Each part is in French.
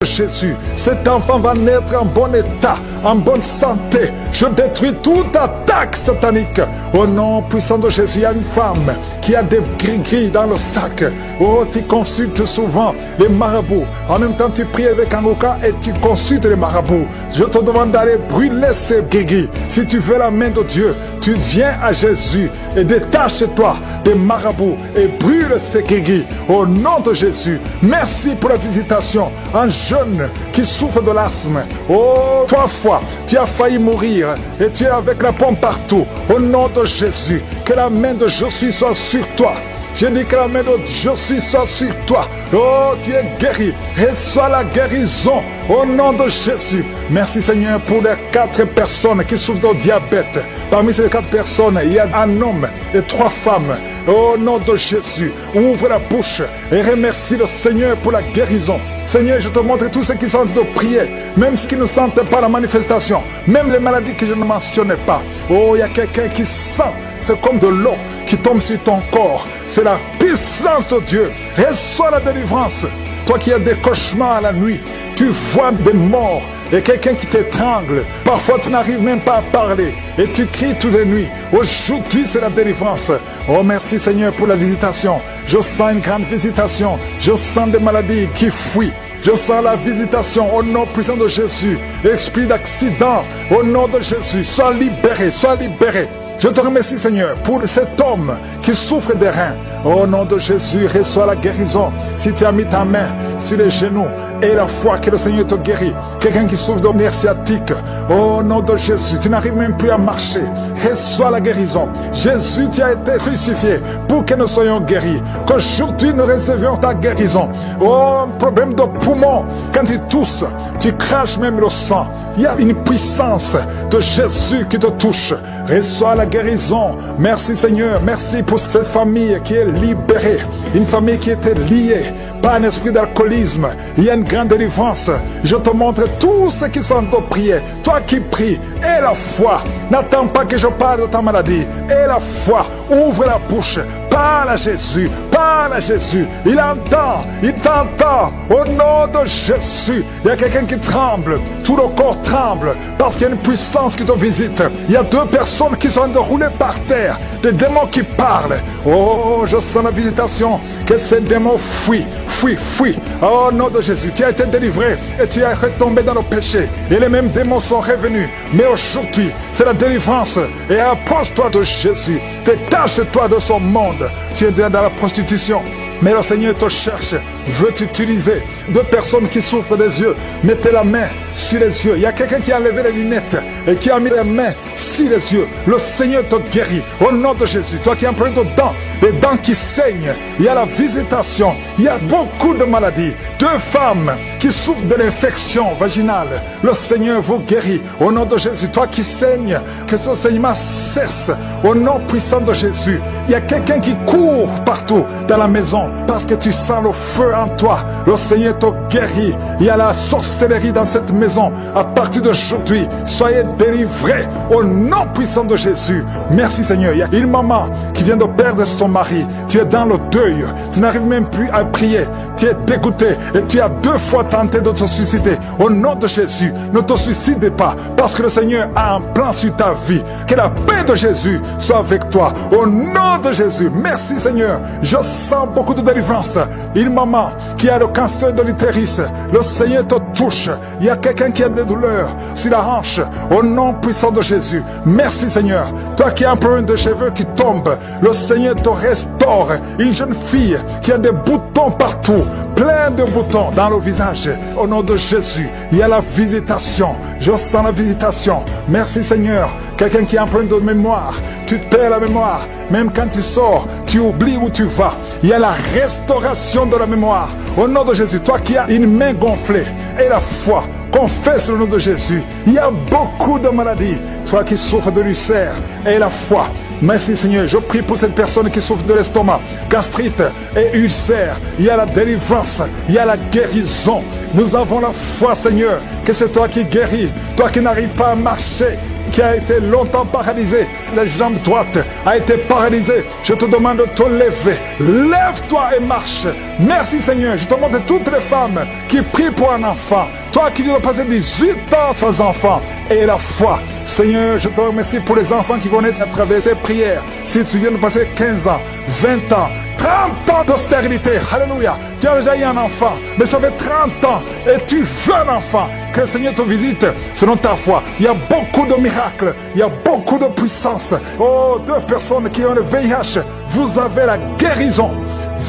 Jésus, cet enfant va naître en bon état, en bonne santé. Je détruis toute attaque satanique. Au nom puissant de Jésus, il y a une femme qui a des gris-gris dans le sac. Oh, tu consultes souvent les marabouts. En même temps, tu pries avec Angouka et tu consultes les marabouts. Je te demande d'aller brûler ces gris-gris. Si tu veux la main de Dieu, tu viens à Jésus et détache-toi des marabouts et brûle ces gris-gris. Au nom de Jésus, merci pour la visitation. Un jeune qui souffre de l'asthme. Oh, 3 fois, tu as failli mourir et tu es avec la pompe partout. Au nom de Jésus, que la main de Jésus soit sur toi. Je dis que la main de Jésus soit sur toi. Oh, tu es guéri. Reçois la guérison au nom de Jésus. Merci Seigneur pour les 4 personnes qui souffrent de diabète. Parmi ces 4 personnes, il y a un homme et 3 femmes. Au nom de Jésus, ouvre la bouche et remercie le Seigneur pour la guérison. Seigneur, je te montre tous ceux qui sont de prier, même ceux qui ne sentent pas la manifestation, même les maladies que je ne mentionnais pas. Oh, il y a quelqu'un qui sent, c'est comme de l'eau qui tombe sur ton corps. C'est la puissance de Dieu. Reçois la délivrance. Toi qui as des cauchemars à la nuit, tu vois des morts et quelqu'un qui t'étrangle. Parfois tu n'arrives même pas à parler et tu cries toutes les nuits. Aujourd'hui c'est la délivrance. Oh merci Seigneur pour la visitation. Je sens une grande visitation. Je sens des maladies qui fuient. Je sens la visitation au nom puissant de Jésus. Esprit d'accident, au nom de Jésus, sois libéré, sois libéré. Je te remercie Seigneur pour cet homme qui souffre des reins. Au nom de Jésus, reçois la guérison. Si tu as mis ta main sur les genoux et la foi que le Seigneur te guérit. Quelqu'un qui souffre de nerfs sciatiques. Au nom de Jésus, tu n'arrives même plus à marcher. Reçois la guérison. Jésus, tu as été crucifié pour que nous soyons guéris. Qu'aujourd'hui nous recevions ta guérison. Oh, un problème de poumon. Quand tu tousses, tu craches même le sang. Il y a une puissance de Jésus qui te touche. Reçois la guérison. Merci Seigneur. Merci pour cette famille qui est libérée. Une famille qui était liée par un esprit d'alcoolisme. Il y a une grande délivrance. Je te montre tous ceux qui sont de prier. Toi qui pries, aie la foi. N'attends pas que je parle de ta maladie. Aie la foi. Ouvre la bouche. Parle à Jésus. Parle à Jésus. Il entend. Il t'entend. Au nom de Jésus. Il y a quelqu'un qui tremble. Tout le corps tremble. Parce qu'il y a une puissance qui te visite. Il y a 2 personnes qui sont roulées par terre. Des démons qui parlent. Oh, je sens la visitation. Que ces démons fuient. Fuis, fuis. Oh, au nom de Jésus, tu as été délivré et tu es retombé dans le péché. Et les mêmes démons sont revenus. Mais aujourd'hui, c'est la délivrance. Et approche-toi de Jésus. Détache-toi de son monde. Tu es dans la prostitution. Mais le Seigneur te cherche, veut t'utiliser. 2 personnes qui souffrent des yeux, mettez la main sur les yeux. Il y a quelqu'un qui a enlevé les lunettes et qui a mis les mains sur les yeux. Le Seigneur te guérit au nom de Jésus. Toi qui as un problème de dents, les dents qui saignent, il y a la visitation. Il y a beaucoup de maladies. 2 femmes qui souffrent de l'infection vaginale. Le Seigneur vous guérit au nom de Jésus. Toi qui saignes, que ce saignement cesse au nom puissant de Jésus. Il y a quelqu'un qui court partout dans la maison parce que tu sens le feu en toi. Le Seigneur te guérit. Il y a la sorcellerie dans cette maison. À partir d'aujourd'hui, soyez délivrés au nom puissant de Jésus. Merci Seigneur. Il y a une maman qui vient de perdre son mari. Tu es dans le deuil. Tu n'arrives même plus à prier. Tu es dégoûté et tu as 2 fois tenté de te suicider. Au nom de Jésus, ne te suicide pas parce que le Seigneur a un plan sur ta vie. Que la paix de Jésus soit avec toi. Au nom de Jésus. Merci Seigneur. Je sens beaucoup de délivrance. Une maman qui a le cancer de l'utérus, le Seigneur te touche. Il y a quelqu'un qui a des douleurs sur la hanche. Au nom puissant de Jésus. Merci Seigneur. Toi qui as un problème de cheveux qui tombent, le Seigneur te restaure. Une jeune fille qui a des boutons partout, plein de boutons dans le visage. Au nom de Jésus, il y a la visitation. Je sens la visitation. Merci Seigneur. Quelqu'un qui a un problème de mémoire, tu te perds la mémoire. Même quand tu sors, tu oublies où tu vas. Il y a la restauration de la mémoire. Au nom de Jésus, toi qui as une main gonflée et la foi, confesse le nom de Jésus. Il y a beaucoup de maladies. Toi qui souffres de l'ulcère et la foi. Merci Seigneur, je prie pour cette personne qui souffre de l'estomac, gastrite et ulcère. Il y a la délivrance, il y a la guérison. Nous avons la foi Seigneur, que c'est toi qui guéris, toi qui n'arrives pas à marcher. qui a été longtemps paralysé, les jambes droites a été paralysée, je te demande de te lever. Lève-toi et marche. Merci Seigneur. Je te demande toutes les femmes qui prient pour un enfant. Toi qui viens de passer 18 ans sans enfant et la foi. Seigneur, je te remercie pour les enfants qui vont naître à travers ces prières. Si tu viens de passer 15 ans, 20 ans, 30 ans d'austérité, alléluia. Tu as déjà eu un enfant, mais ça fait 30 ans et tu veux un enfant. Que le Seigneur te visite selon ta foi. Il y a beaucoup de miracles, il y a beaucoup de puissance. Oh, 2 personnes qui ont le VIH, vous avez la guérison.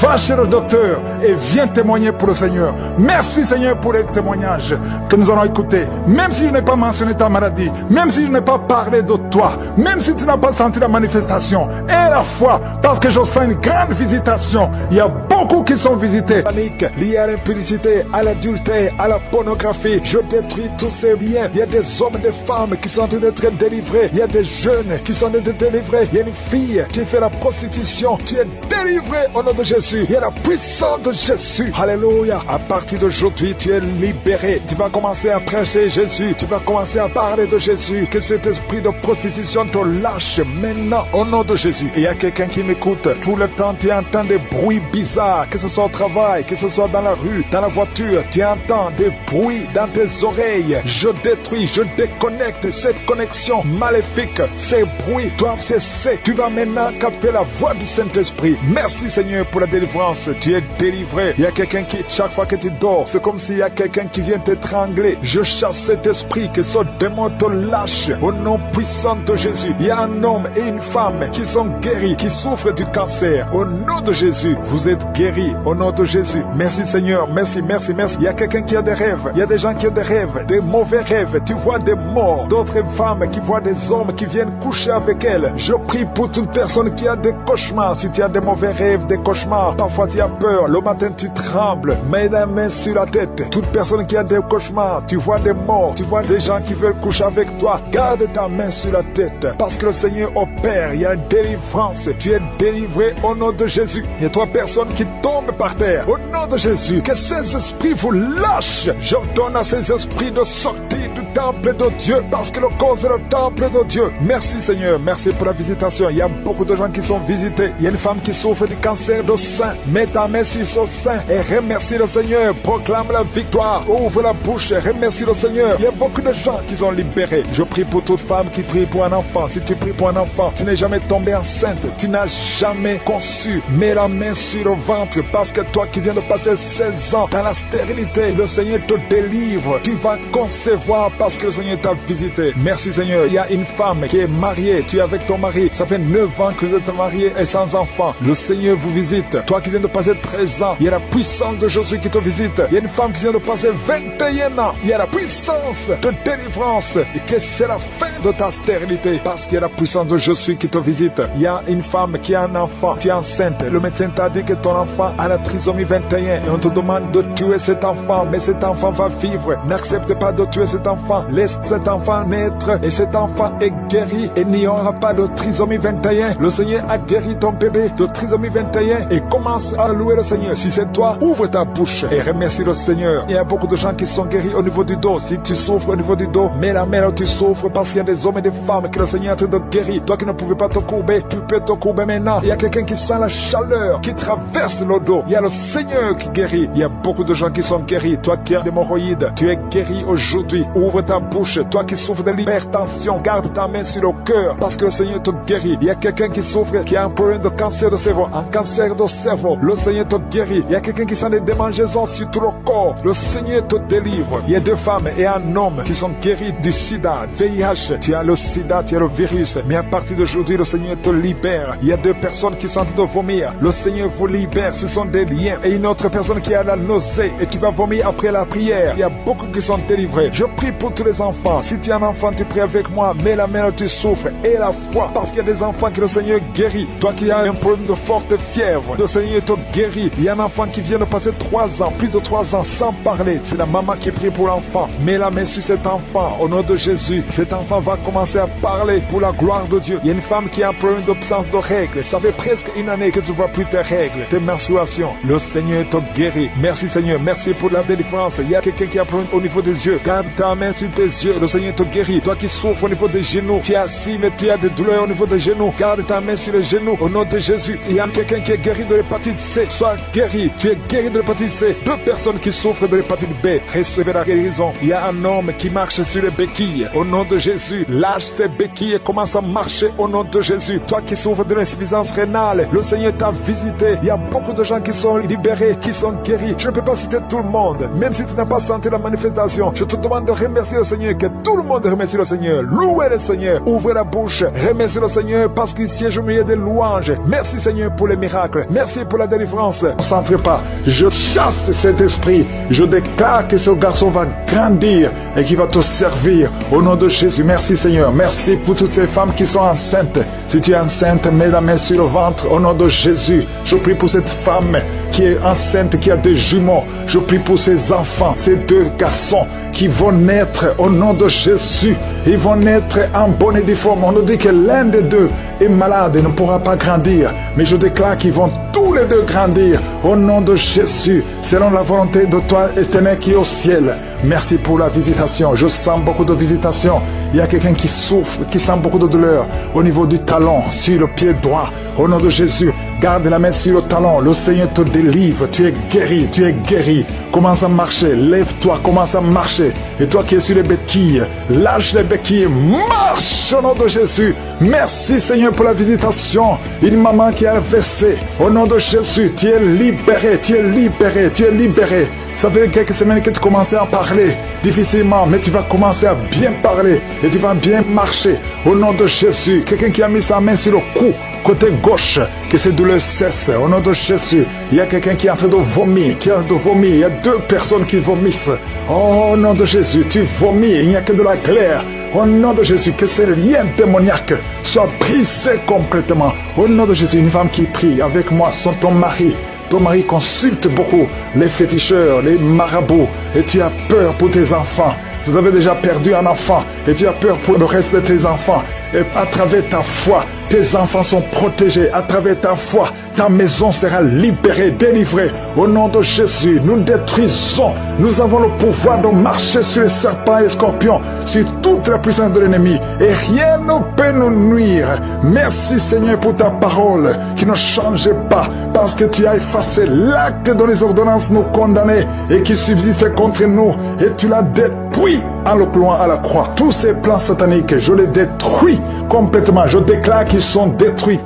Va chez le docteur et viens témoigner pour le Seigneur. Merci Seigneur pour les témoignages que nous allons écouter. Même si je n'ai pas mentionné ta maladie, même si je n'ai pas parlé de toi, même si tu n'as pas senti la manifestation, et la foi, parce que je sens une grande visitation. Il y a beaucoup qui sont visités. Panique liée à l'impudicité, à l'adultère, à la pornographie. Je détruis tous ces biens. Il y a des hommes et des femmes qui sont en train d'être délivrés. Il y a des jeunes qui sont en train d'être délivrés. Il y a une fille qui fait la prostitution. Tu es délivré au nom de Jésus. Il y a la puissance de Jésus. Alléluia. À partir d'aujourd'hui, tu es libéré. Tu vas commencer à prêcher Jésus. Tu vas commencer à parler de Jésus. Que cet esprit de prostitution te lâche maintenant au nom de Jésus. Et il y a quelqu'un qui m'écoute. Tout le temps, tu entends des bruits bizarres. Que ce soit au travail, que ce soit dans la rue, dans la voiture. Tu entends des bruits dans tes oreilles. Je détruis, je déconnecte cette connexion maléfique. Ces bruits doivent cesser. Tu vas maintenant capter la voix du Saint-Esprit. Merci Seigneur pour la délivrance. Tu es délivré. Il y a quelqu'un qui, chaque fois que tu dors, c'est comme s'il y a quelqu'un qui vient t'étrangler. Je chasse cet esprit, que ce démon te lâche au nom puissant de Jésus. Il y a un homme et une femme qui sont guéris, qui souffrent du cancer. Au nom de Jésus, vous êtes guéris au nom de Jésus. Merci Seigneur, merci, merci, merci. Il y a quelqu'un qui a des rêves. Il y a des gens qui ont des rêves, des mauvais rêves. Tu vois des morts, d'autres femmes qui voient des hommes qui viennent coucher avec elles. Je prie pour toute personne qui a des cauchemars. Si tu as des mauvais rêves, des cauchemars, parfois tu as peur, le matin tu trembles, mets la main sur la tête. Toute personne qui a des cauchemars, tu vois des morts, tu vois des gens qui veulent coucher avec toi, garde ta main sur la tête, parce que le Seigneur opère. Il y a une délivrance. Tu es délivré au nom de Jésus. Il y a 3 personnes qui tombent par terre au nom de Jésus. Que ces esprits vous lâchent. J'ordonne à ces esprits de sortir du temple de Dieu, parce que le corps est le temple de Dieu. Merci Seigneur, merci pour la visitation. Il y a beaucoup de gens qui sont visités. Il y a une femme qui souffre du cancer de sein. Mets ta main sur son sein et remercie le Seigneur. Proclame la victoire. Ouvre la bouche et remercie le Seigneur. Il y a beaucoup de gens qui sont libérés. Je prie pour toute femme qui prie pour un enfant. Si tu pries pour un enfant, tu n'es jamais tombé enceinte, tu n'as jamais conçu. Mets la main sur le ventre, parce que toi qui viens de passer 16 ans dans la stérilité, le Seigneur te délivre. Tu vas concevoir parce que le Seigneur t'a visité. Merci Seigneur. Il y a une femme qui est mariée. Tu es avec ton mari. Ça fait 9 ans que vous êtes mariés et sans enfant. Le Seigneur vous visite. Toi qui viens de passer 13 ans, il y a la puissance de Jésus qui te visite. Il y a une femme qui vient de passer 21 ans. Il y a la puissance de délivrance. Et que c'est la fin de ta stérilité, parce qu'il y a la puissance de Jésus qui te visite. Il y a une femme qui a un enfant. Tu es enceinte. Le médecin t'a dit que ton enfant a la trisomie 21. Et on te demande de tuer cet enfant. Mais cet enfant va vivre. N'accepte pas de tuer cet enfant. Laisse cet enfant naître. Et cet enfant est guéri. Et il n'y aura pas de trisomie 21. Le Seigneur a guéri ton bébé de trisomie 21. Et commence à louer le Seigneur. Si c'est toi, ouvre ta bouche et remercie le Seigneur. Il y a beaucoup de gens qui sont guéris au niveau du dos. Si tu souffres au niveau du dos, mets la main là où tu souffres, parce qu'il y a des hommes et des femmes que le Seigneur est en train de guérir. Toi qui ne pouvais pas te courber, tu peux te courber maintenant. Il y a quelqu'un qui sent la chaleur qui traverse le dos. Il y a le Seigneur qui guérit. Il y a beaucoup de gens qui sont guéris. Toi qui as des hémorroïdes, tu es guéri aujourd'hui. Ouvre ta bouche. Toi qui souffres de l'hypertension, garde ta main sur le cœur, parce que le Seigneur te guérit. Il y a quelqu'un qui souffre, qui a un problème de cancer de cerveau, un cancer de cerveau. Le Seigneur te guérit. Il y a quelqu'un qui sent des démangeaisons sur tout le corps. Le Seigneur te délivre. Il y a 2 femmes et un homme qui sont guéris du sida, VIH. Tu as le sida, tu as le virus. Mais à partir d'aujourd'hui, le Seigneur te libère. Il y a 2 personnes qui sont en train de vomir. Le Seigneur vous libère. Ce sont des liens. Et une autre personne qui a la nausée et qui va vomir après la prière. Il y a beaucoup qui sont délivrés. Je prie pour tous les enfants. Si tu es un enfant, tu pries avec moi. Mets la main où tu souffres. Et la foi. Parce qu'il y a des enfants que le Seigneur guérit. Toi qui as un problème de forte fièvre, le Seigneur te guérit. Il y a un enfant qui vient de passer 3 ans, plus de 3 ans sans parler. C'est la maman qui prie pour l'enfant. Mets la main sur cet enfant au nom de Jésus. Cet enfant va va commencer à parler pour la gloire de Dieu. Il y a une femme qui a un problème d'absence de règles. Ça fait presque une année que tu ne vois plus tes règles, tes menstruations. Le Seigneur te guérit. Merci Seigneur, merci pour la délivrance. Il y a quelqu'un qui a un problème au niveau des yeux. Garde ta main sur tes yeux, le Seigneur te guérit. Toi qui souffres au niveau des genoux, tu es assis mais tu as des douleurs au niveau des genoux. Garde ta main sur les genoux au nom de Jésus. Il y a quelqu'un qui est guéri de l'hépatite C. Sois guéri, tu es guéri de l'hépatite C. 2 personnes qui souffrent de l'hépatite B, recevez la guérison. Il y a un homme qui marche sur les béquilles au nom de Jésus. Lâche ses béquilles et commence à marcher au nom de Jésus. Toi qui souffres de l'insuffisance rénale, le Seigneur t'a visité. Il y a beaucoup de gens qui sont libérés, qui sont guéris. Je ne peux pas citer tout le monde, même si tu n'as pas senti la manifestation. Je te demande de remercier le Seigneur, que tout le monde remercie le Seigneur. Louez le Seigneur, ouvrez la bouche, remerciez le Seigneur parce qu'il siège au milieu des louanges. Merci Seigneur pour les miracles, merci pour la délivrance. Ne concentre pas, je chasse cet esprit, je déclare que ce garçon va grandir et qu'il va te servir au nom de Jésus. Merci Seigneur, merci pour toutes ces femmes qui sont enceintes. Si tu es enceinte, mets la main sur le ventre au nom de Jésus. Je prie pour cette femme qui est enceinte, qui a des jumeaux. Je prie pour ces enfants, ces 2 garçons qui vont naître au nom de Jésus. Ils vont naître en bonne et due forme. On nous dit que l'un des 2 est malade et ne pourra pas grandir. Mais je déclare qu'ils vont tous les 2 grandir au nom de Jésus, selon la volonté de toi, éternel, qui est au ciel. Merci pour la visitation. Je sens beaucoup de visitation. Il y a quelqu'un qui souffre, qui sent beaucoup de douleur au niveau du talon, sur le pied droit. Au nom de Jésus, garde la main sur le talon. Le Seigneur te délivre. Tu es guéri, tu es guéri. Commence à marcher. Lève-toi, commence à marcher. Et toi qui es sur les béquilles, lâche les béquilles. Marche au nom de Jésus. Merci Seigneur pour la visitation. Une maman qui a versé. Au nom de Jésus, tu es libéré, tu es libéré, tu es libéré. Ça fait quelques semaines que tu commençais à parler difficilement, mais tu vas commencer à bien parler et tu vas bien marcher au nom de Jésus. Quelqu'un qui a mis sa main sur le cou, côté gauche, que ces douleurs cessent au nom de Jésus. Il y a quelqu'un qui est en train de vomir, Il y a 2 personnes qui vomissent. Oh, au nom de Jésus, tu vomis, il n'y a que de la glaire. Au nom de Jésus, que ces liens démoniaques soient brisés complètement. Au nom de Jésus, une femme qui prie avec moi, sont ton mari. Ton mari consulte beaucoup les féticheurs, les marabouts, et tu as peur pour tes enfants. Vous avez déjà perdu un enfant et tu as peur pour le reste de tes enfants. Et à travers ta foi, tes enfants sont protégés. À travers ta foi, ta maison sera libérée, délivrée. Au nom de Jésus, nous détruisons. Nous avons le pouvoir de marcher sur les serpents et les scorpions, sur toute la puissance de l'ennemi. Et rien ne peut nous nuire. Merci Seigneur pour ta parole qui ne change pas, parce que tu as effacé l'acte dont les ordonnances nous condamnaient et qui subsistait contre nous. Et tu l'as détruit en le clouant à la croix. Tous ces plans sataniques, je les détruis complètement. Je déclare qu'ils sont détruits,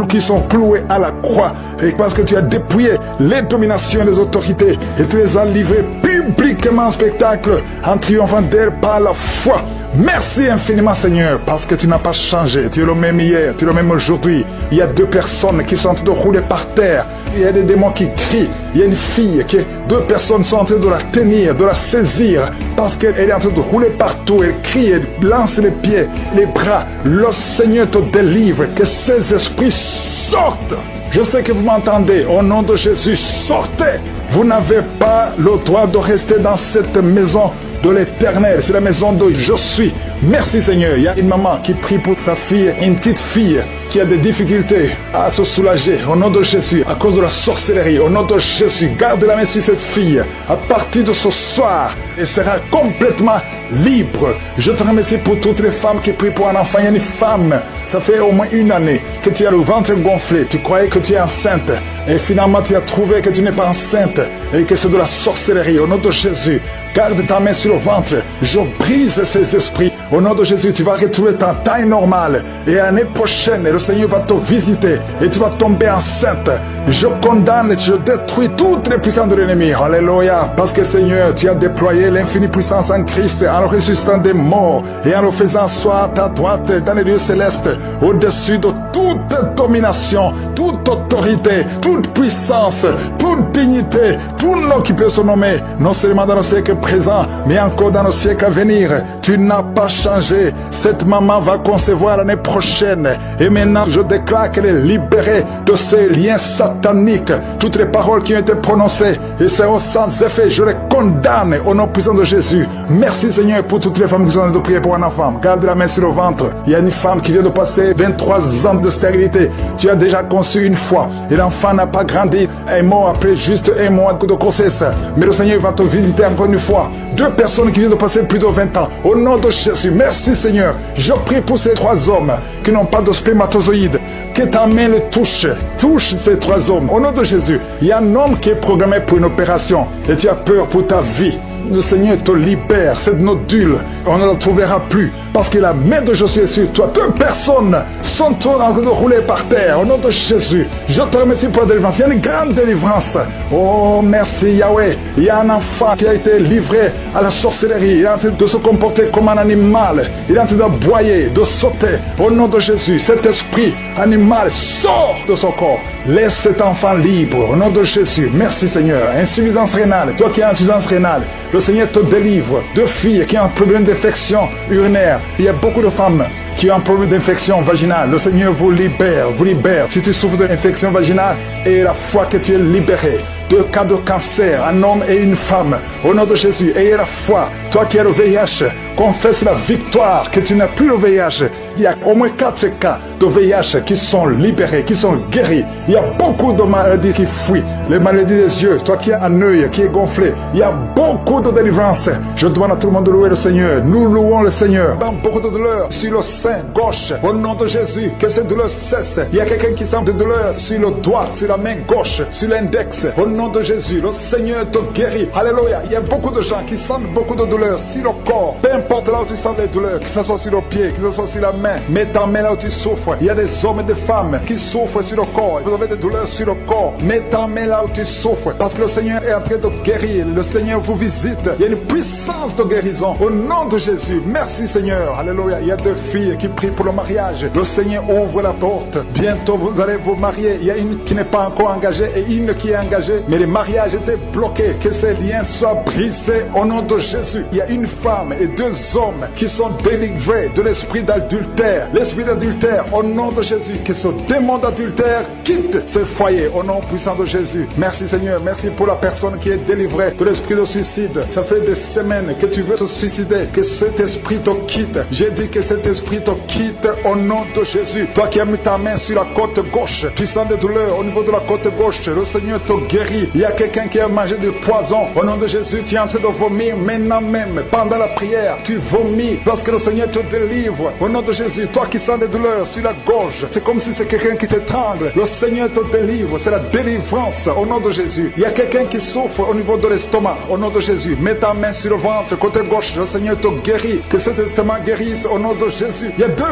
qu'ils sont cloués à la croix. Et parce que tu as dépouillé les dominations et les autorités et tu les as livrés publiquement en spectacle en triomphant d'elles par la foi. Merci infiniment Seigneur, parce que tu n'as pas changé. Tu es le même hier, tu es le même aujourd'hui. Il y a 2 personnes qui sont en train de rouler par terre. Il y a des démons qui crient. Il y a une fille qui, 2 personnes sont en train de la tenir, de la saisir, parce qu'elle est en train de rouler partout. Elle crie, elle lance les pieds, les bras. Le Seigneur te délivre, que ces esprits sortent. Je sais que vous m'entendez. Au nom de Jésus, sortez. Vous n'avez pas le droit de rester dans cette maison de l'Éternel. C'est la maison de je suis. Merci Seigneur. Il y a une maman qui prie pour sa fille, une petite fille qui a des difficultés à se soulager. Au nom de Jésus, à cause de la sorcellerie. Au nom de Jésus, garde la main sur cette fille. À partir de ce soir, elle sera complètement libre. Je te remercie pour toutes les femmes qui prient pour un enfant. Il y a une femme, ça fait au moins une année que tu as le ventre gonflé. Tu croyais que tu es enceinte. Et finalement, tu as trouvé que tu n'es pas enceinte et que c'est de la sorcellerie. Au nom de Jésus, garde ta main sur le ventre. Je brise ces esprits. Au nom de Jésus, tu vas retrouver ta taille normale. Et l'année prochaine, le Seigneur va te visiter et tu vas tomber enceinte. Je condamne et je détruis toutes les puissances de l'ennemi. Alléluia. Parce que Seigneur, tu as déployé l'infinie puissance en Christ en le ressuscitant des morts et en le faisant asseoir à ta droite dans les lieux célestes, au-dessus de toute domination, toute autorité, toute puissance, toute dignité, tout nom qui peut se nommer, non seulement dans le siècle présent, mais encore dans le siècle à venir. Tu n'as pas changer. Cette maman va concevoir l'année prochaine. Et maintenant, je déclare qu'elle est libérée de ces liens sataniques. Toutes les paroles qui ont été prononcées et seront sans effet, je les condamne au nom puissant de Jésus. Merci Seigneur pour toutes les femmes qui sont en train de prier pour un enfant. Garde la main sur le ventre. Il y a une femme qui vient de passer 23 ans de stérilité. Tu as déjà conçu une fois et l'enfant n'a pas grandi. Un mot après juste un mois de grossesse. Mais le Seigneur va te visiter encore une fois. 2 personnes qui viennent de passer plus de 20 ans. Au nom de Jésus, merci Seigneur. Je prie pour ces 3 hommes qui n'ont pas de spermatozoïdes. Que ta main le touche. Touche ces 3 hommes. Au nom de Jésus, il y a un homme qui est programmé pour une opération et tu as peur pour ta vie. Le Seigneur te libère, cette nodule, on ne la trouvera plus, parce que la main de Jésus est sur toi. 2 personnes sont en train de rouler par terre, au nom de Jésus. Je te remercie pour la délivrance, il y a une grande délivrance. Oh, merci Yahweh. Il y a un enfant qui a été livré à la sorcellerie, il est en train de se comporter comme un animal, il est en train d'aboyer, de sauter, au nom de Jésus. Cet esprit animal sort de son corps. Laisse cet enfant libre, au nom de Jésus. Merci Seigneur. Insuffisance rénale, toi qui as insuffisance rénale, le Seigneur te délivre. 2 filles qui ont un problème d'infection urinaire. Il y a beaucoup de femmes qui ont un problème d'infection vaginale. Le Seigneur vous libère, vous libère. Si tu souffres d'infection vaginale, et la foi que tu es libéré. 2 cas de cancer, un homme et une femme. Au nom de Jésus, ayez la foi. Toi qui as le VIH, confesse la victoire, que tu n'as plus le VIH. Il y a au moins 4 cas de VIH qui sont libérés, qui sont guéris. Il y a beaucoup de maladies qui fuient. Les maladies des yeux, toi qui as un œil qui est gonflé. Il y a beaucoup de délivrance. Je demande à tout le monde de louer le Seigneur. Nous louons le Seigneur. Dans beaucoup de douleurs sur le sein gauche, au nom de Jésus, que cette douleur cesse. Il y a quelqu'un qui sent des douleurs sur le doigt, sur la main gauche, sur l'index. Au nom de Jésus, le Seigneur te guérit. Alléluia. Il y a beaucoup de gens qui sentent beaucoup de douleurs sur le corps. Peu importe là où tu sens les douleurs, que ce soit sur le pied, que ce soit sur la main. Mets ta main là où tu souffres. Il y a des hommes et des femmes qui souffrent sur le corps. Vous avez des douleurs sur le corps. Mets ta main là où tu souffres. Parce que le Seigneur est en train de guérir. Le Seigneur vous visite. Il y a une puissance de guérison. Au nom de Jésus. Merci Seigneur. Alléluia. Il y a 2 filles qui prient pour le mariage. Le Seigneur ouvre la porte. Bientôt vous allez vous marier. Il y a une qui n'est pas encore engagée et une qui est engagée. Mais le mariage était bloqué. Que ces liens soient brisés au nom de Jésus. Il y a une femme et 2 hommes qui sont délivrés de l'esprit d'adultère. L'esprit d'adultère, au nom de Jésus, que ce démon d'adultère quitte ce foyer, au nom puissant de Jésus. Merci Seigneur, merci pour la personne qui est délivrée de l'esprit de suicide. Ça fait des semaines que tu veux te suicider, que cet esprit te quitte. J'ai dit que cet esprit te quitte au nom de Jésus. Toi qui as mis ta main sur la côte gauche, tu sens des douleurs au niveau de la côte gauche, le Seigneur te guérit. Il y a quelqu'un qui a mangé du poison, au nom de Jésus, tu es en train de vomir maintenant même, pendant la prière, tu vomis, parce que le Seigneur te délivre, au nom de Jésus. Toi qui sens des douleurs sur la gorge, c'est comme si c'est quelqu'un qui t'étrangle. Le Seigneur te délivre, c'est la délivrance au nom de Jésus. Il y a quelqu'un qui souffre au niveau de l'estomac, au nom de Jésus. Mets ta main sur le ventre, côté gauche, le Seigneur te guérit. Que cet estomac guérisse au nom de Jésus. Il y a 2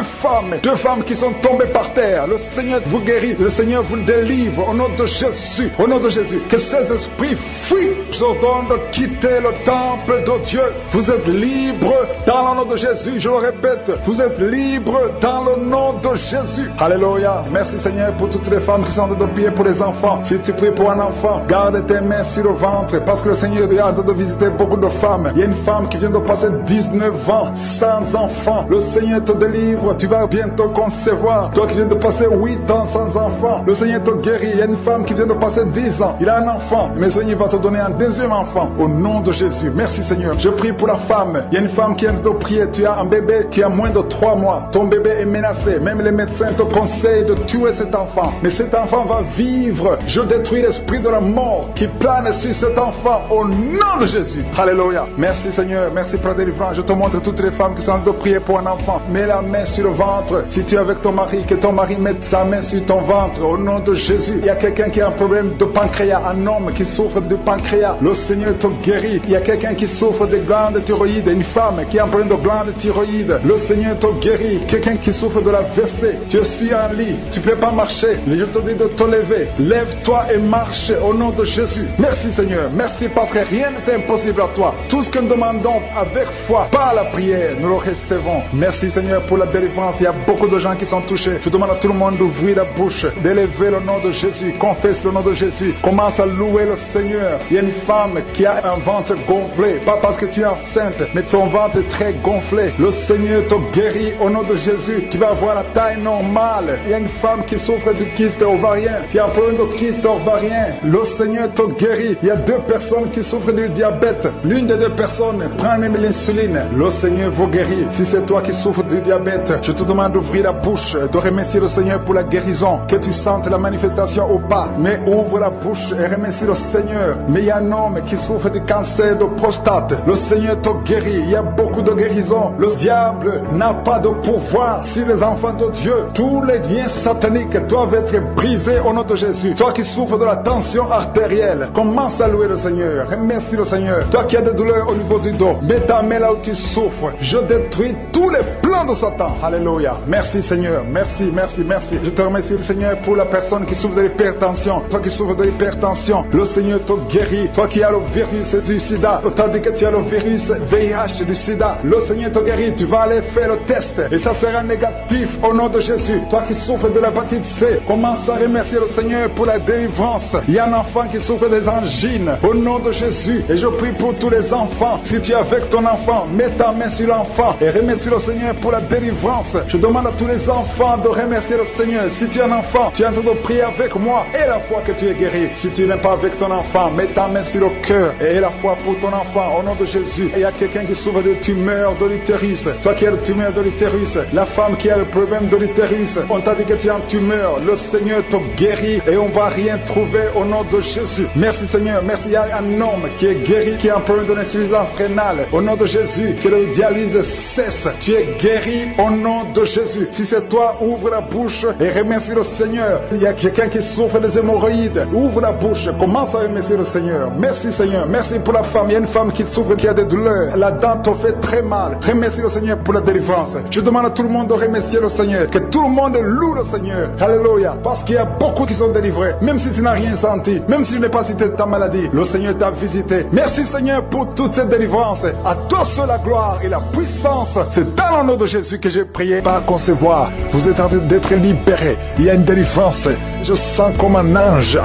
femmes qui sont tombées par terre. Le Seigneur vous guérit, le Seigneur vous délivre au nom de Jésus. Au nom de Jésus, que ces esprits fuient. Je vous ordonne de quitter le temple de Dieu. Vous êtes libres dans le nom de Jésus. Je le répète, vous êtes libres dans le nom de Jésus. Alléluia. Merci Seigneur pour toutes les femmes qui sont en train de prier pour les enfants. Si tu pries pour un enfant, garde tes mains sur le ventre, parce que le Seigneur est en train de visiter beaucoup de femmes. Il y a une femme qui vient de passer 19 ans sans enfant. Le Seigneur te délivre. Tu vas bientôt concevoir. Toi qui viens de passer 8 ans sans enfant, le Seigneur te guérit. Il y a une femme qui vient de passer 10 ans. Il a un enfant, mais le Seigneur va te donner un 2e enfant au nom de Jésus. Merci Seigneur. Je prie pour la femme. Il y a une femme qui vient de prier. Tu as un bébé qui a moins de 3 mois. Ton bébé est menacé. Même les médecins te conseillent de tuer cet enfant. Mais cet enfant va vivre. Je détruis l'esprit de la mort qui plane sur cet enfant au nom de Jésus. Alléluia. Merci Seigneur. Merci pour la délivrance. Je te montre toutes les femmes qui sont en train de prier pour un enfant. Mets la main sur le ventre. Si tu es avec ton mari, que ton mari mette sa main sur ton ventre au nom de Jésus. Il y a quelqu'un qui a un problème de pancréas. Un homme qui souffre de pancréas. Le Seigneur te guérit. Il y a quelqu'un qui souffre de glandes thyroïdes. Une femme qui a un problème de glandes thyroïdes. Le Seigneur te guérit. Quelqu'un qui souffre de la WC. Tu suis en lit. Tu ne peux pas marcher. Je te dis de te lever. Lève-toi et marche au nom de Jésus. Merci Seigneur. Merci parce que rien n'est impossible à toi. Tout ce que nous demandons avec foi, par la prière, nous le recevons. Merci Seigneur pour la délivrance. Il y a beaucoup de gens qui sont touchés. Je demande à tout le monde d'ouvrir la bouche, d'élever le nom de Jésus. Confesse le nom de Jésus. Commence à louer le Seigneur. Il y a une femme qui a un ventre gonflé. Pas parce que tu es enceinte, mais ton ventre ventre très gonflé, le Seigneur te guérit au nom de Jésus. Tu vas avoir la taille normale. Il y a une femme qui souffre de kyste ovarien. Tu as un problème de kyste ovarien. Le Seigneur te guérit. Il y a 2 personnes qui souffrent du diabète. L'une des 2 personnes prend même l'insuline. Le Seigneur vous guérit. Si c'est toi qui souffres du diabète, je te demande d'ouvrir la bouche, de remercier le Seigneur pour la guérison. Que tu sentes la manifestation ou pas, mais ouvre la bouche et remercie le Seigneur. Mais il y a un homme qui souffre de cancer de prostate. Le Seigneur te guérit. Il y a beaucoup de guérisons. Le diable n'a pas de pouvoir sur les enfants de Dieu. Tous les liens sataniques doivent être brisés au nom de Jésus. Toi qui souffres de la tension artérielle, commence à louer le Seigneur. Remercie le Seigneur. Toi qui as des douleurs au niveau du dos, mets ta main là où tu souffres. Je détruis tous les plans de Satan. Alléluia. Merci Seigneur. Merci, merci, merci. Je te remercie Seigneur pour la personne qui souffre de l'hypertension. Toi qui souffres de l'hypertension, le Seigneur te guérit. Toi qui as le virus du sida, tandis que tu as le virus VIH du sida, le Seigneur te guérit. Tu vas aller faire le test et ça sera négatif au nom de Jésus. Toi qui souffres de l'hépatite C, commence à remercier le Seigneur pour la délivrance. Il y a un enfant qui souffre des angines au nom de Jésus. Et je prie pour tous les enfants. Si tu es avec ton enfant, mets ta main sur l'enfant et remercie le Seigneur pour la délivrance. Je demande à tous les enfants de remercier le Seigneur. Si tu es un enfant, tu es en train de prier avec moi et la foi que tu es guéri. Si tu n'es pas avec ton enfant, mets ta main sur le cœur et la foi pour ton enfant au nom de Jésus. Et il y a quelqu'un qui souffre de tumeur de l'utérus. Toi qui as le tumeur de l'utérus, la femme qui a le problème de l'utérus, on t'a dit que tu es en tumeur. Le Seigneur te guérit et on va rien trouver au nom de Jésus. Merci Seigneur. Merci. Il y a un homme qui est guéri, qui a un problème de l'insuffisance rénale. Au nom de Jésus, que le dialyse cesse. Tu es guéri au nom de Jésus. Si c'est toi, ouvre la bouche et remercie le Seigneur. Il y a quelqu'un qui souffre des hémorroïdes. Ouvre la bouche. Commence à remercier le Seigneur. Merci Seigneur. Merci pour la femme. Il y a une femme qui souffre, qui a des douleurs. La dent te fait très mal. Remercie le Seigneur pour la délivrance. Je demande à tout le monde de remercier le Seigneur. Que tout le monde loue le Seigneur. Alléluia. Parce qu'il y a beaucoup qui sont délivrés. Même si tu n'as rien senti. Même si tu n'es pas cité de ta maladie. Le Seigneur t'a visité. Merci Seigneur pour toute cette délivrance. À toi seul la gloire et la puissance. C'est dans le nom de Jésus que j'ai prié. Pas concevoir. Vous êtes en train d'être libérés. Il y a une délivrance. Je sens comme un ange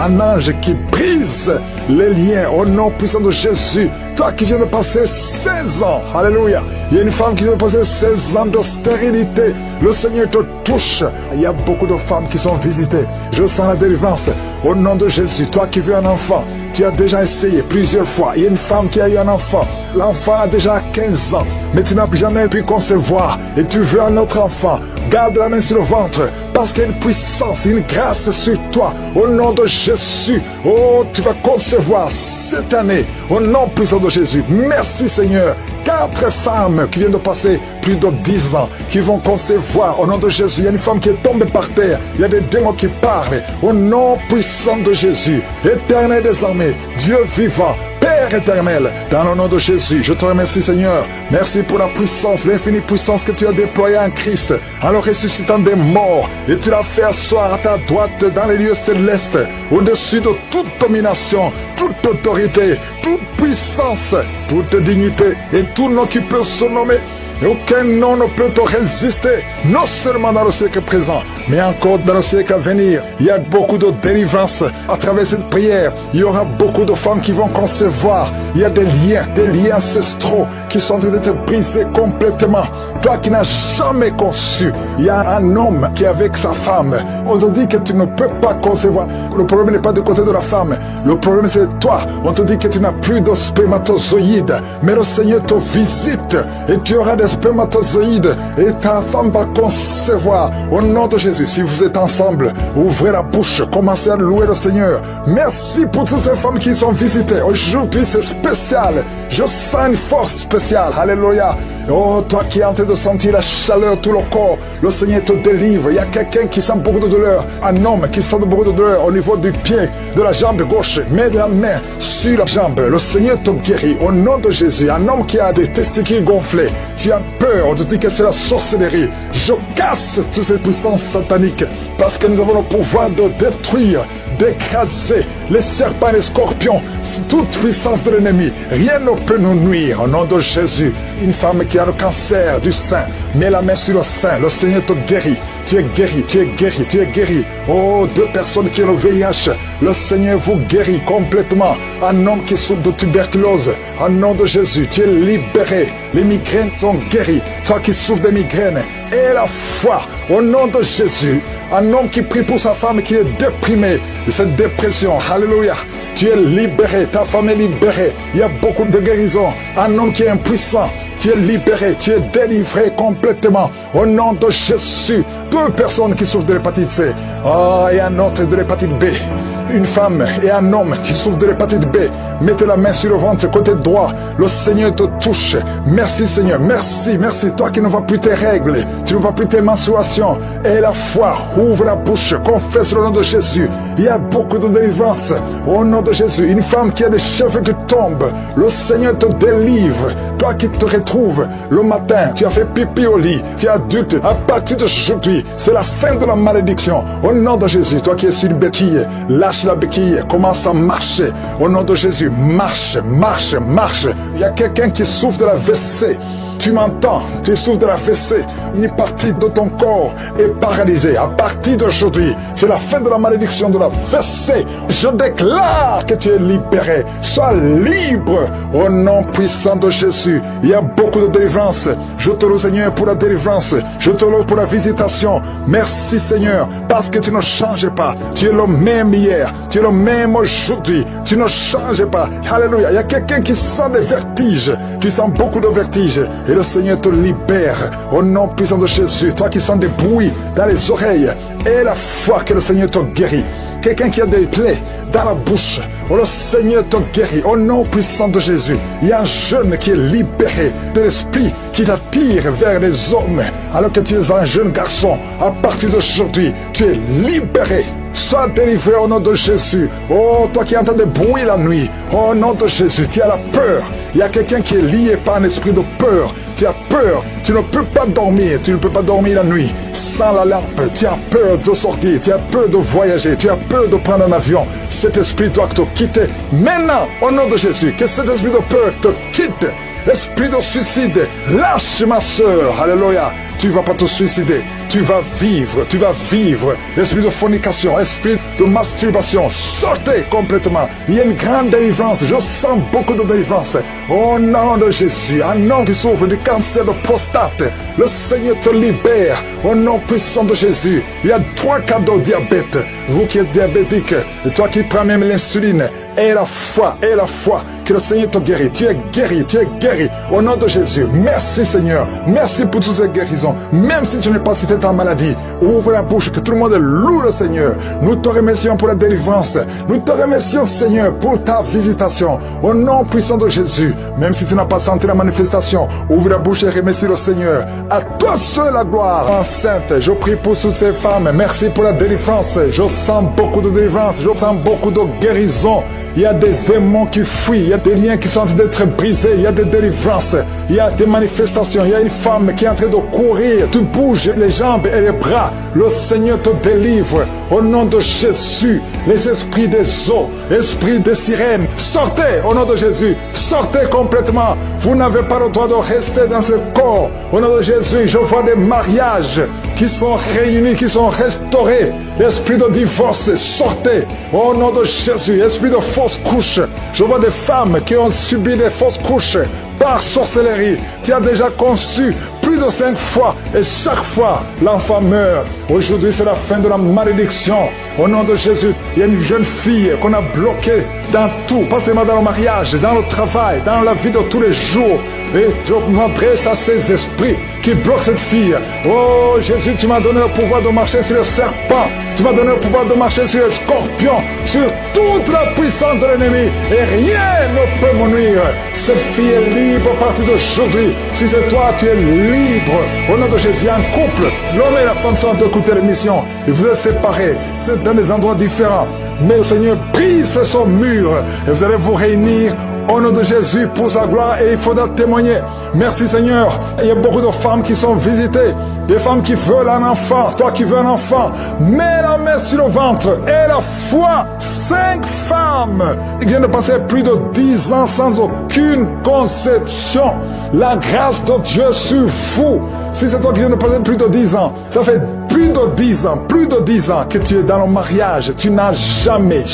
qui brise les liens au nom puissant de Jésus. Toi qui viens de passer 16 ans. Alléluia. Il y a une femme qui vient de passer 16 ans de stérilité. Le Seigneur te touche. Il y a beaucoup de femmes qui sont visitées. Je sens la délivrance au nom de Jésus. Toi qui veux un enfant, tu as déjà essayé plusieurs fois. Il y a une femme qui a eu un enfant. L'enfant a déjà 15 ans, mais tu n'as jamais pu concevoir. Et tu veux un autre enfant. Garde la main sur le ventre, parce qu'il y a une puissance, une grâce sur toi. Au nom de Jésus, oh, tu vas concevoir cette année. Au nom puissant de Jésus. Merci Seigneur. 4 femmes qui viennent de passer plus de 10 ans, qui vont concevoir au nom de Jésus. Il y a une femme qui est tombée par terre. Il y a des démons qui parlent. Au nom puissant de Jésus. Éternel des armées, Dieu vivant, Père éternel, dans le nom de Jésus, je te remercie Seigneur. Merci pour la puissance, l'infinie puissance que tu as déployée en Christ, en le ressuscitant des morts. Et tu l'as fait asseoir à ta droite dans les lieux célestes, au-dessus de toute domination, toute autorité, toute puissance, toute dignité et tout nom qui peut se nommer. Et aucun nom ne peut te résister, non seulement dans le siècle présent, mais encore dans le siècle à venir. Il y a beaucoup de délivrance à travers cette prière. Il y aura beaucoup de femmes qui vont concevoir. Il y a des liens ancestraux qui sont en train d'être brisés complètement. Toi qui n'as jamais conçu, il y a un homme qui est avec sa femme. On te dit que tu ne peux pas concevoir. Le problème n'est pas du côté de la femme. Le problème c'est toi. On te dit que tu n'as plus de spermatozoïdes. Mais le Seigneur te visite et tu auras des spermatozoïdes et ta femme va concevoir. Au nom de Jésus, si vous êtes ensemble, ouvrez la bouche, commencez à louer le Seigneur. Merci pour toutes ces femmes qui sont visitées. Aujourd'hui c'est spécial. Je sens une force spéciale. Alléluia. Oh, toi qui es en train de sentir la chaleur, tout le corps, le Seigneur te délivre. Il y a quelqu'un qui sent beaucoup de douleur. Un homme qui sent beaucoup de douleur au niveau du pied, de la jambe gauche. Mets la main sur la jambe. Le Seigneur te guérit. Au nom de Jésus, un homme qui a des testicules gonflés. Tu as peur, on te dit que c'est la sorcellerie. Je casse toutes ces puissances sataniques parce que nous avons le pouvoir de détruire d'écraser les serpents et les scorpions, toute puissance de l'ennemi. Rien ne peut nous nuire au nom de Jésus. Une femme qui a le cancer du sein, mets la main sur le sein, le Seigneur te guérit. Tu es guéri, tu es guéri, tu es guéri. Oh, 2 personnes qui ont le VIH, le Seigneur vous guérit complètement. Un homme qui souffre de tuberculose, au nom de Jésus, tu es libéré. Les migraines sont guéries. Toi qui souffres de migraines, et la foi, au nom de Jésus. Un homme qui prie pour sa femme qui est déprimée de cette dépression. Alléluia. Tu es libéré, ta femme est libérée. Il y a beaucoup de guérisons. Un homme qui est impuissant, tu es libéré, tu es délivré complètement. Au nom de Jésus. 2 personnes qui souffrent de l'hépatite C. Et un autre de l'hépatite B. Une femme et un homme qui souffrent de l'hépatite B. Mettez la main sur le ventre, côté droit. Le Seigneur te touche. Merci Seigneur, merci, merci. Toi qui ne vois plus tes règles, tu ne vois plus tes menstruations. Et la foi, ouvre la bouche, confesse le nom de Jésus. Il y a beaucoup de délivrance au nom de Jésus. Une femme qui a des cheveux qui tombent, le Seigneur te délivre. Toi qui te retrouves le matin, tu as fait pipi au lit, tu es adulte. À partir d'aujourd'hui, c'est la fin de la malédiction. Au nom de Jésus, toi qui es sur une béquille, lâche la béquille, commence à marcher. Au nom de Jésus, marche, marche, marche. Il y a quelqu'un qui souffre de la WC. Tu m'entends, tu souffres de la fessée. Une partie de ton corps est paralysée. À partir d'aujourd'hui, c'est la fin de la malédiction de la fessée. Je déclare que tu es libéré. Sois libre au nom puissant de Jésus. Il y a beaucoup de délivrance. Je te loue Seigneur pour la délivrance. Je te loue pour la visitation. Merci Seigneur, parce que tu ne changes pas. Tu es le même hier. Tu es le même aujourd'hui. Tu ne changes pas. Alléluia. Il y a quelqu'un qui sent des vertiges. Tu sens beaucoup de vertiges. Et le Seigneur te libère au nom puissant de Jésus. Toi qui sens des bruits dans les oreilles, et la foi que le Seigneur te guérit. Quelqu'un qui a des plaies dans la bouche, oh, le Seigneur te guérit au nom puissant de Jésus. Il y a un jeune qui est libéré de l'esprit qui t'attire vers les hommes alors que tu es un jeune garçon. À partir d'aujourd'hui, tu es libéré. Sois délivré au nom de Jésus. Oh, toi qui entends des bruits la nuit, au nom de Jésus, tu as la peur. Il y a quelqu'un qui est lié par un esprit de peur. Tu as peur, tu ne peux pas dormir, tu ne peux pas dormir la nuit sans la lampe. Tu as peur de sortir, tu as peur de voyager, tu as peur de prendre un avion. Cet esprit doit te quitter maintenant, au nom de Jésus. Que cet esprit de peur te quitte. Esprit de suicide, lâche ma soeur, alléluia. Tu ne vas pas te suicider, tu vas vivre, tu vas vivre. Esprit de fornication, esprit de masturbation, sortez complètement. Il y a une grande délivrance, je sens beaucoup de délivrance. Au nom de Jésus, un homme qui souffre du cancer de prostate, le Seigneur te libère. Au nom puissant de Jésus, il y a 3 cas de diabète. Vous qui êtes diabétique, et toi qui prends même l'insuline, et la foi, que le Seigneur te guérit. Tu es guéri, tu es guéri. Au nom de Jésus, merci Seigneur, merci pour toutes ces guérisons. Même si tu n'es pas cité ta maladie, ouvre la bouche, que tout le monde loue le Seigneur. Nous te remercions pour la délivrance. Nous te remercions Seigneur pour ta visitation. Au nom puissant de Jésus, même si tu n'as pas senti la manifestation, ouvre la bouche et remercie le Seigneur. À toi seul la gloire. Enceinte, je prie pour toutes ces femmes. Merci pour la délivrance. Je sens beaucoup de délivrance. Je sens beaucoup de guérison. Il y a des démons qui fuient. Il y a des liens qui sont en train d'être brisés. Il y a des délivrances. Il y a des manifestations. Il y a une femme qui est en train de courir. Tu bouges les jambes et les bras. Le Seigneur te délivre. Au nom de Jésus, les esprits des eaux, esprits des sirènes, sortez au nom de Jésus. Sortez complètement. Vous n'avez pas le droit de rester dans ce corps. Au nom de Jésus, je vois des mariages qui sont réunis, qui sont restaurés. Esprit de divorce, sortez. Au nom de Jésus, esprit de fausse couche. Je vois des femmes qui ont subi des fausses couches par sorcellerie. Tu as déjà conçu plus de 5 fois et chaque fois l'enfant meurt. Aujourd'hui c'est la fin de la malédiction. Au nom de Jésus, il y a une jeune fille qu'on a bloquée dans tout, pas seulement dans le mariage, dans le travail, dans la vie de tous les jours. Et je m'adresse à ces esprits qui bloquent cette fille. Oh Jésus, tu m'as donné le pouvoir de marcher sur le serpent. Tu m'as donné le pouvoir de marcher sur les scorpions, sur toute la puissance de l'ennemi. Et rien ne peut me nuire. Cette fille est libre à partir d'aujourd'hui. Si c'est toi, tu es libre. Au nom de Jésus, un couple, l'homme et la femme sont en train d'écouter l'émission. Et vous êtes séparés. Vous êtes dans des endroits différents. Mais le Seigneur brise son mur. Et vous allez vous réunir au nom de Jésus pour sa gloire, et il faudra témoigner. Merci Seigneur. Il y a beaucoup de femmes qui sont visitées, des femmes qui veulent un enfant. Toi qui veux un enfant, mets la la main sur le ventre et la foi. 5 femmes qui viennent de passer plus de 10 ans sans aucune conception. La grâce de Dieu sur vous. Si c'est toi qui viens de passer plus de 10 ans, ça fait plus de 10 ans que tu es dans le mariage, tu n'as jamais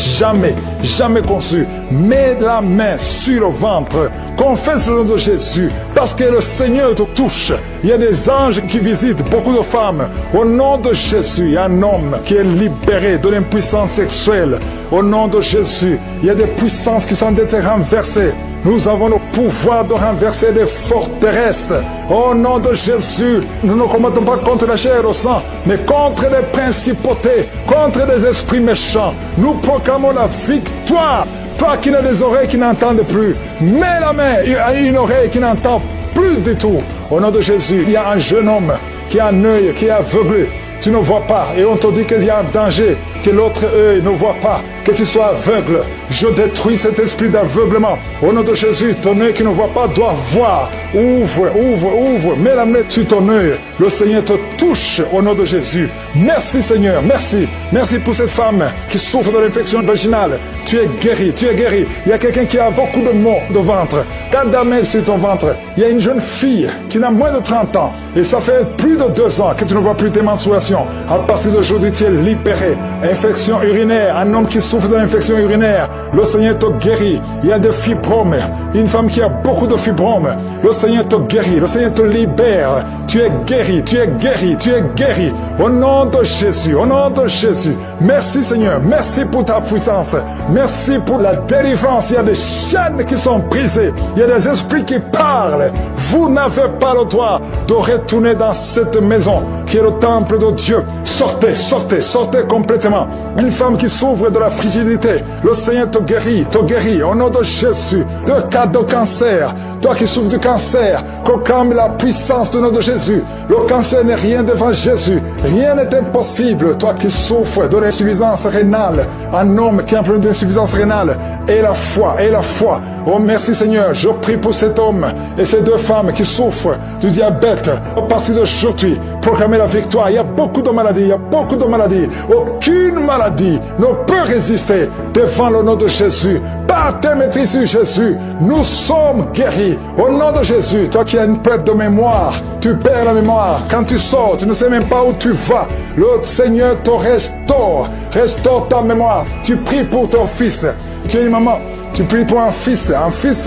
conçu. Mets la main sur le ventre, confesse le nom de Jésus, parce que le Seigneur te touche. Il y a des anges qui visitent beaucoup de femmes. Au nom de Jésus, il y a un homme qui est libéré de l'impuissance sexuelle. Au nom de Jésus, il y a des puissances qui sont d'être renversées. Nous avons le pouvoir de renverser des forteresses. Au nom de Jésus, nous ne combattons pas contre la chair et le sang, mais contre les principautés, contre les esprits méchants. Nous proclamons la victoire. Toi qui n'as des oreilles qui n'entendent plus, mets la main à une oreille qui n'entend plus du tout. Au nom de Jésus, il y a un jeune homme qui a un œil qui est aveuglé. Tu ne vois pas et on te dit qu'il y a un danger, que l'autre œil ne voit pas, que tu sois aveugle. Je détruis cet esprit d'aveuglement. Au nom de Jésus, ton œil qui ne voit pas doit voir. Ouvre, mets la main sur ton œil. Le Seigneur te touche au nom de Jésus. Merci Seigneur, merci pour cette femme qui souffre de l'infection vaginale. Tu es guéri. Il y a quelqu'un qui a beaucoup de maux de ventre. Garde la main sur ton ventre. Il y a une jeune fille qui n'a moins de 30 ans et ça fait plus de 2 ans que tu ne vois plus tes menstruations. À partir d'aujourd'hui, tu es libéré. Infection urinaire, un homme qui souffre de l'infection urinaire, le Seigneur te guérit. Il y a des fibromes, une femme qui a beaucoup de fibromes, le Seigneur te guérit, le Seigneur te libère. Tu es guéri. Au nom de Jésus, merci Seigneur, merci pour ta puissance, merci pour la délivrance. Il y a des chaînes qui sont brisées, il y a des esprits qui parlent. Vous n'avez pas le droit de retourner dans cette maison qui est le temple de Dieu. Sortez complètement. Une femme qui souffre de la frigidité, le Seigneur te guérit au nom de Jésus. De cas de cancer, toi qui souffres du cancer, proclame la puissance du nom de Jésus. Le cancer n'est rien devant Jésus, rien n'est impossible. Toi qui souffres de l'insuffisance rénale, un homme qui a un problème d'insuffisance rénale, et la foi. Oh merci Seigneur, je prie pour cet homme et ces 2 femmes qui souffrent du diabète. À partir d'aujourd'hui, proclamez la victoire. Il y a beaucoup de maladies. Aucune maladie ne peut résister devant le nom de Jésus. Par tes maîtrises sur Jésus, nous sommes guéris. Au nom de Jésus, toi qui as une perte de mémoire, tu perds la mémoire. Quand tu sors, tu ne sais même pas où tu vas. Le Seigneur te restaure ta mémoire. Tu pries pour ton fils. Tu es une maman, tu pries pour un fils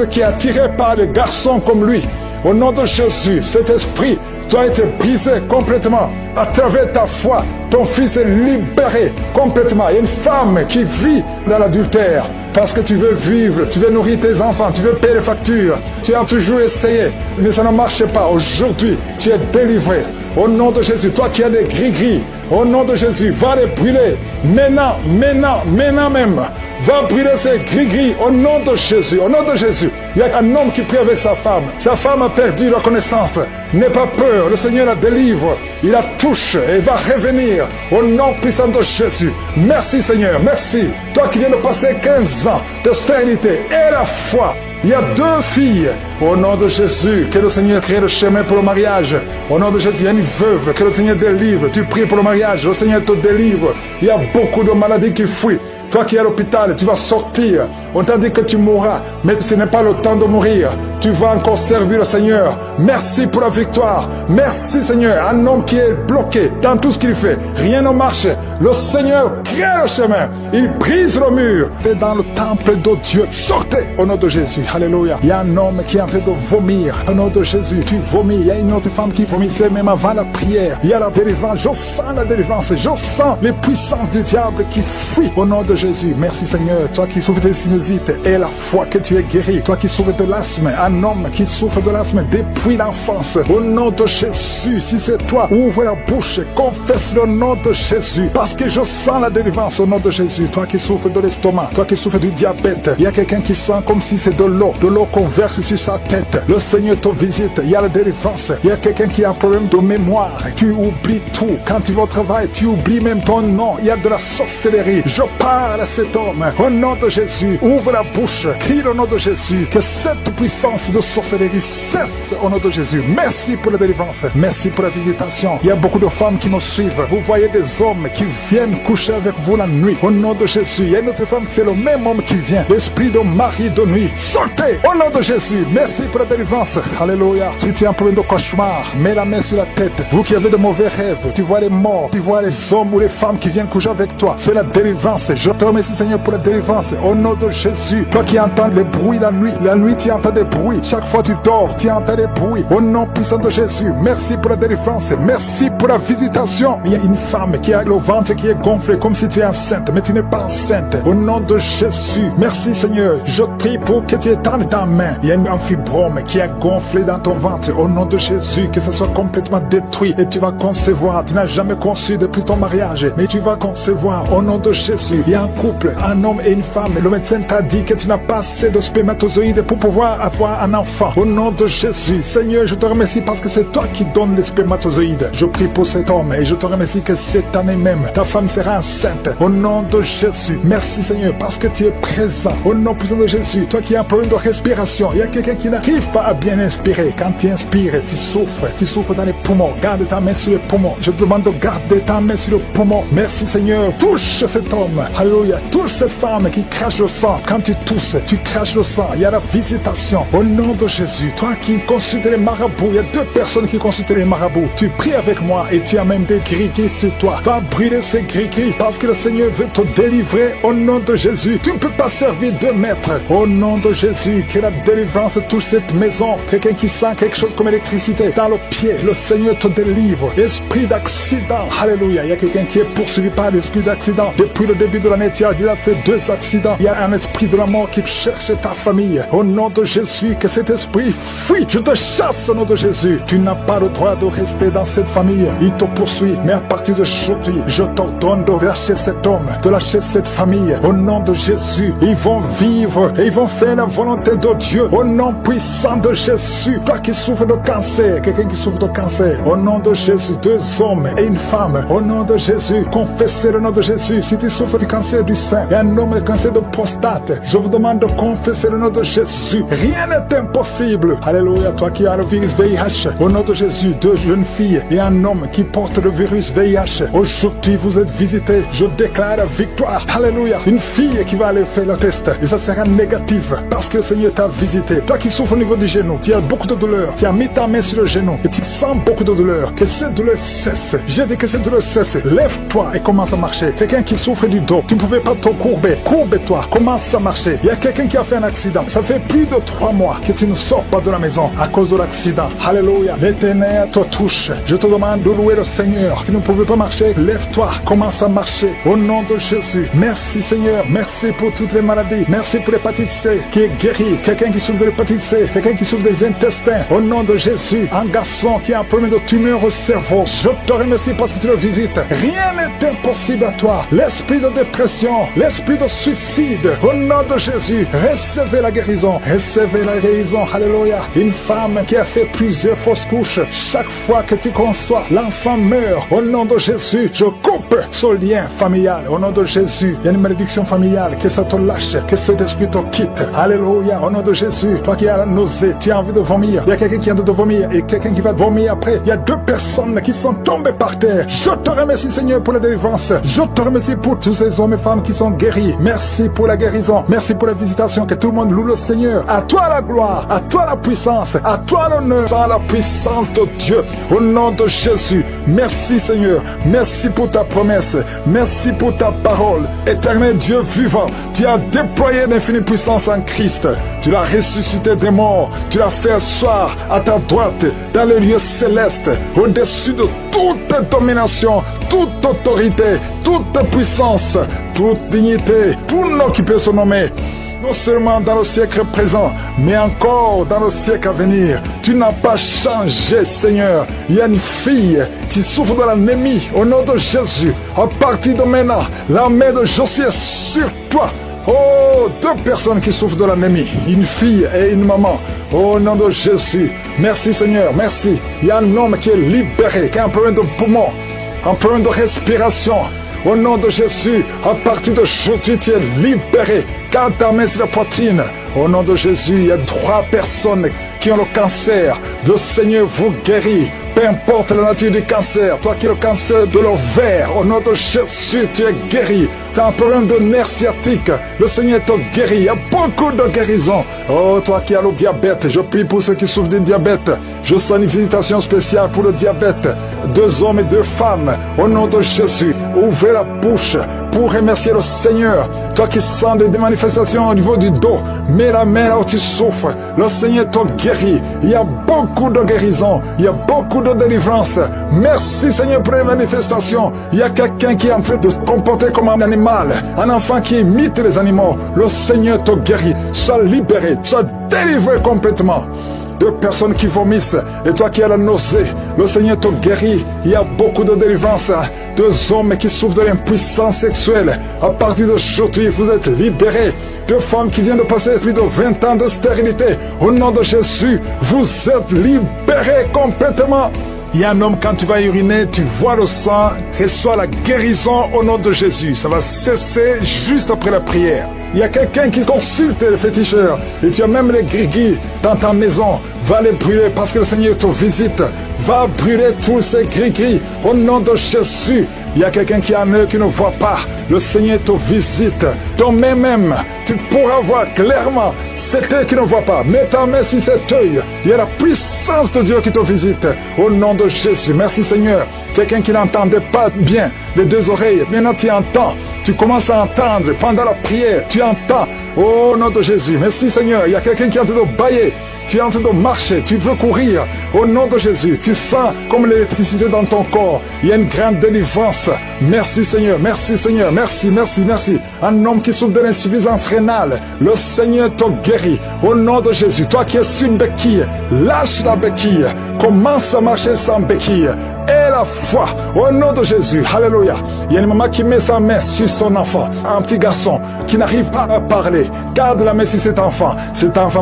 qui est attiré par des garçons comme lui. Au nom de Jésus, cet esprit doit être brisé complètement. À travers ta foi, ton fils est libéré complètement. Il y a une femme qui vit dans l'adultère parce que tu veux vivre, tu veux nourrir tes enfants, tu veux payer les factures. Tu as toujours essayé, mais ça ne marche pas. Aujourd'hui, tu es délivré. Au nom de Jésus, toi qui as des gris-gris, au nom de Jésus, va les brûler. Maintenant même. Va brûler ces gris-gris au nom de Jésus. Il y a un homme qui prie avec sa femme. Sa femme a perdu la connaissance. N'aie pas peur, le Seigneur la délivre. Il la touche et va revenir au nom puissant de Jésus. Merci Seigneur, merci. Toi qui viens de passer 15 ans de stérilité et la foi. Il y a 2 filles. Au nom de Jésus, que le Seigneur crée le chemin pour le mariage. Au nom de Jésus, il y a une veuve, que le Seigneur délivre. Tu pries pour le mariage, le Seigneur te délivre. Il y a beaucoup de maladies qui fuient. Toi qui es à l'hôpital, tu vas sortir. On t'a dit que tu mourras, mais ce n'est pas le temps de mourir. Tu vas encore servir le Seigneur. Merci pour la victoire. Merci Seigneur. Un homme qui est bloqué dans tout ce qu'il fait. Rien ne marche. Le Seigneur crée le chemin. Il brise le mur. Tu es dans le temple de Dieu. Sortez au nom de Jésus. Alléluia. Il y a un homme qui est en train de vomir. Au nom de Jésus, tu vomis. Il y a une autre femme qui vomissait même avant la prière. Il y a la délivrance. Je sens la délivrance. Je sens les puissances du diable qui fuient au nom de Jésus. Merci Seigneur. Toi qui souffres de sinusite et la foi que tu es guéri. Toi qui souffres de l'asthme. Un homme qui souffre de l'asthme depuis l'enfance. Au nom de Jésus, si c'est toi, ouvre la bouche, confesse le nom de Jésus. Parce que je sens la délivrance au nom de Jésus. Toi qui souffres de l'estomac, toi qui souffres du diabète. Il y a quelqu'un qui sent comme si c'est de l'eau qu'on verse sur sa tête. Le Seigneur te visite. Il y a la délivrance. Il y a quelqu'un qui a un problème de mémoire. Tu oublies tout. Quand tu vas au travail, tu oublies même ton nom. Il y a de la sorcellerie. Je parle parle à cet homme. Au nom de Jésus, ouvre la bouche, crie au nom de Jésus, que cette puissance de sorcellerie cesse au nom de Jésus. Merci pour la délivrance, merci pour la visitation. Il y a beaucoup de femmes qui nous suivent. Vous voyez des hommes qui viennent coucher avec vous la nuit. Au nom de Jésus, il y a une autre femme, c'est le même homme qui vient. L'esprit de mari de nuit, sortez au nom de Jésus. Merci pour la délivrance. Alléluia. Si tu es en problème de cauchemar, mets la main sur la tête. Vous qui avez de mauvais rêves, tu vois les morts, tu vois les hommes ou les femmes qui viennent coucher avec toi. C'est la délivrance. Je te remercie, Seigneur, pour la délivrance. Au nom de Jésus, toi qui entends les bruits la nuit tu entends des bruits. Chaque fois tu dors, tu entends des bruits. Au nom puissant de Jésus, merci pour la délivrance. Merci pour la visitation. Il y a une femme qui a le ventre qui est gonflé comme si tu es enceinte, mais tu n'es pas enceinte. Au nom de Jésus, merci Seigneur. Je prie pour que tu étendes ta main. Il y a un fibrome qui a gonflé dans ton ventre. Au nom de Jésus, que ce soit complètement détruit et tu vas concevoir. Tu n'as jamais conçu depuis ton mariage, mais tu vas concevoir. Au nom de Jésus, il y a un couple, un homme et une femme. Le médecin t'a dit que tu n'as pas assez de spermatozoïdes pour pouvoir avoir un enfant. Au nom de Jésus, Seigneur, je te remercie parce que c'est toi qui donnes les spermatozoïdes. Je prie pour cet homme et je te remercie que cette année même, ta femme sera enceinte. Au nom de Jésus, merci Seigneur parce que tu es présent. Au nom puissant de Jésus, toi qui as un problème de respiration, il y a quelqu'un qui n'arrive pas à bien inspirer. Quand tu inspires, tu souffres dans les poumons. Garde ta main sur les poumons. Je te demande de garder ta main sur le poumon. Merci Seigneur. Touche cet homme. Alléluia. Touche cette femme qui crache le sang. Quand tu tousses, tu craches le sang. Il y a la visitation. Au nom de Jésus, toi qui consultes les marabouts, il y a 2 personnes qui consultent les marabouts. Tu pries avec moi et tu as même des gris-gris sur toi. Va brûler ces gris-gris parce que le Seigneur veut te délivrer. Au nom de Jésus, tu ne peux pas servir 2 maîtres. Au nom de Jésus, que la délivrance touche cette maison. Quelqu'un qui sent quelque chose comme électricité dans le pied, le Seigneur te délivre. Esprit d'accident, alléluia. Il y a quelqu'un qui est poursuivi par l'esprit d'accident. Depuis le début de l'année, tu as déjà fait 2 accidents. Il y a un esprit de la mort qui cherche ta famille. Au nom de Jésus, que cet esprit fuit. Je te chasse au nom de Jésus. Tu n'as pas le droit de rester dans cette famille. Il te poursuit. Mais à partir d'aujourd'hui, je t'ordonne de lâcher cet homme, de lâcher cette famille. Au nom de Jésus, ils vont vivre et ils vont faire la volonté de Dieu. Au nom puissant de Jésus, toi qui souffres de cancer, quelqu'un qui souffre de cancer, au nom de Jésus, 2 hommes et une femme, au nom de Jésus, confessez le nom de Jésus. Si tu souffres du cancer du sein et un homme de cancer de prostate, je vous demande de confesser le nom de Jésus. Rien n'est impossible. Alléluia. Toi qui as le virus VIH, au nom de Jésus, 2 jeunes filles et un homme qui porte le virus VIH, aujourd'hui vous êtes visités. Je déclare la victoire. Alléluia. Une fille qui va aller faire le test et ça sera négatif parce que le Seigneur t'a visité. Toi qui souffres au niveau du genou, tu as beaucoup de douleur, tu as mis ta main sur le genou et tu sens beaucoup de douleur. Que cette douleur cesse. J'ai dit que cette douleur cesse. Lève-toi et commence à marcher. Quelqu'un qui souffre du dos, tu ne pouvais pas te courber. Courbe-toi, commence à marcher. Il y a quelqu'un qui a fait un accident. Ça fait plus de 3 mois que tu ne sors pas de la maison à cause de l'accident. Alléluia. L'Éternel te touche. Je te demande de louer le Seigneur. Tu ne pouvais pas marcher, lève-toi, commence à marcher. Au nom de Jésus. Merci Seigneur. Merci pour toutes les maladies. Merci pour l'hépatite C qui est guérie. Quelqu'un qui souffre de l'hépatite C, quelqu'un qui souffre des intestins. Au nom de Jésus. Un garçon qui a un problème de tumeur au cerveau. Je te remercie parce que tu le visites. Rien n'est impossible à toi. L'esprit de dépression, l'esprit de suicide. Au nom de Jésus. Recevez la guérison. Recevez la guérison. Alléluia. Une femme qui a fait plusieurs fausses couches. Chaque fois que tu conçois, l'enfant meurt. Au nom de Jésus, je coupe ce lien familial. Au nom de Jésus, il y a une malédiction familiale. Que ça te lâche. Que cet esprit te quitte. Alléluia. Au nom de Jésus, toi qui as la nausée, tu as envie de vomir. Il y a quelqu'un qui a envie de vomir et quelqu'un qui va vomir après. Il y a 2 personnes qui sont tombées par terre. Je te remercie Seigneur pour la délivrance. Je te remercie pour tous ces hommes et femmes qui sont guéris. Merci pour la guérison. Merci pour la visitation. Que tout le monde loue le Seigneur. À toi la gloire. À toi la puissance. À toi l'honneur. À la puissance de Dieu. Au nom de Jésus. Merci Seigneur. Merci pour ta promesse. Merci pour ta parole. Éternel Dieu vivant. Tu as déployé d'infinie puissance en Christ. Tu l'as ressuscité des morts. Tu l'as fait asseoir à ta droite dans les lieux célestes, au-dessus de toute domination, toute autorité, toute puissance, toute dignité, tout nom qui peut se nommer. Non seulement dans le siècle présent, mais encore dans le siècle à venir. Tu n'as pas changé, Seigneur. Il y a une fille qui souffre de l'anémie. Au nom de Jésus, à partir de maintenant, la main de Josué est sur toi. Oh, 2 personnes qui souffrent de l'anémie, une fille et une maman. Au nom de Jésus, merci Seigneur, merci. Il y a un homme qui est libéré, qui a un problème de poumon, un problème de respiration. Au nom de Jésus, à partir d'aujourd'hui, tu es libéré. Garde ta main sur la poitrine. Au nom de Jésus, il y a 3 personnes qui ont le cancer. Le Seigneur vous guérit. Peu importe la nature du cancer, toi qui as le cancer de l'ovaire, au nom de Jésus, tu es guéri. Tu as un problème de nerf sciatique, le Seigneur te guérit. Il y a beaucoup de guérisons. Oh, toi qui as le diabète, je prie pour ceux qui souffrent du diabète. Je sens une visitation spéciale pour le diabète. 2 hommes et 2 femmes, au nom de Jésus, ouvrez la bouche pour remercier le Seigneur. Toi qui sens des manifestations au niveau du dos, mets la main là où tu souffres. Le Seigneur te guérit. Il y a beaucoup de guérisons. Il y a beaucoup de délivrance. Merci Seigneur pour les manifestations. Il y a quelqu'un qui est en train de se comporter comme un animal, un enfant qui imite les animaux. Le Seigneur te guérit. Sois libéré, sois délivré complètement. 2 personnes qui vomissent et toi qui as la nausée, le Seigneur te guérit. Il y a beaucoup de délivrance. 2 hommes qui souffrent de l'impuissance sexuelle, à partir d'aujourd'hui vous êtes libérés. 2 femmes qui viennent de passer plus de 20 ans de stérilité, au nom de Jésus vous êtes libérés complètement. Il y a un homme, quand tu vas uriner, tu vois le sang, reçois la guérison au nom de Jésus. Ça va cesser juste après la prière. Il y a quelqu'un qui consulte les féticheurs et tu as même les gris-gris dans ta maison. Va les brûler parce que le Seigneur te visite. Va brûler tous ces gris-gris au nom de Jésus. Il y a quelqu'un qui a un œil qui ne voit pas. Le Seigneur te visite. Ton main même, tu pourras voir clairement cet œil qui ne voit pas. Mets ta main sur cet œil. Il y a la puissance de Dieu qui te visite. Au nom de Jésus. Merci Seigneur. Quelqu'un qui n'entendait pas bien les 2 oreilles. Maintenant tu entends. Tu commences à entendre pendant la prière. Tu entends. Au nom de Jésus. Merci Seigneur. Il y a quelqu'un qui est en train de bailler. Tu es en train de marcher, tu veux courir. Au nom de Jésus, tu sens comme l'électricité dans ton corps. Il y a une grande délivrance. Merci Seigneur, merci Seigneur, merci, merci, merci. Un homme qui souffre de l'insuffisance rénale, le Seigneur te guérit. Au nom de Jésus, toi qui es sur une béquille, lâche la béquille. Commence à marcher sans béquille. Et la foi, au nom de Jésus, alléluia. Il y a une maman qui met sa main sur son enfant, un petit garçon qui n'arrive pas à parler. Garde la main sur cet enfant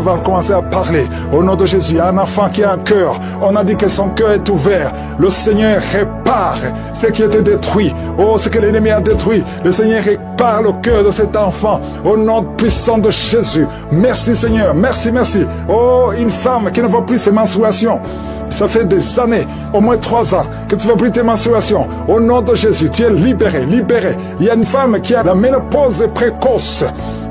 va commencer à parler. Au nom de Jésus, il y a un enfant qui a un cœur. On a dit que son cœur est ouvert. Le Seigneur répare ce qui était détruit. Oh, ce que l'ennemi a détruit. Le Seigneur répare le cœur de cet enfant. Au nom puissant de Jésus. Merci Seigneur, merci, merci. Oh, une femme qui ne voit plus ses menstruations. Ça fait des années, au moins 3 ans, que tu vas plus tes menstruations. Au nom de Jésus, tu es libéré, libéré. Il y a une femme qui a la ménopause précoce.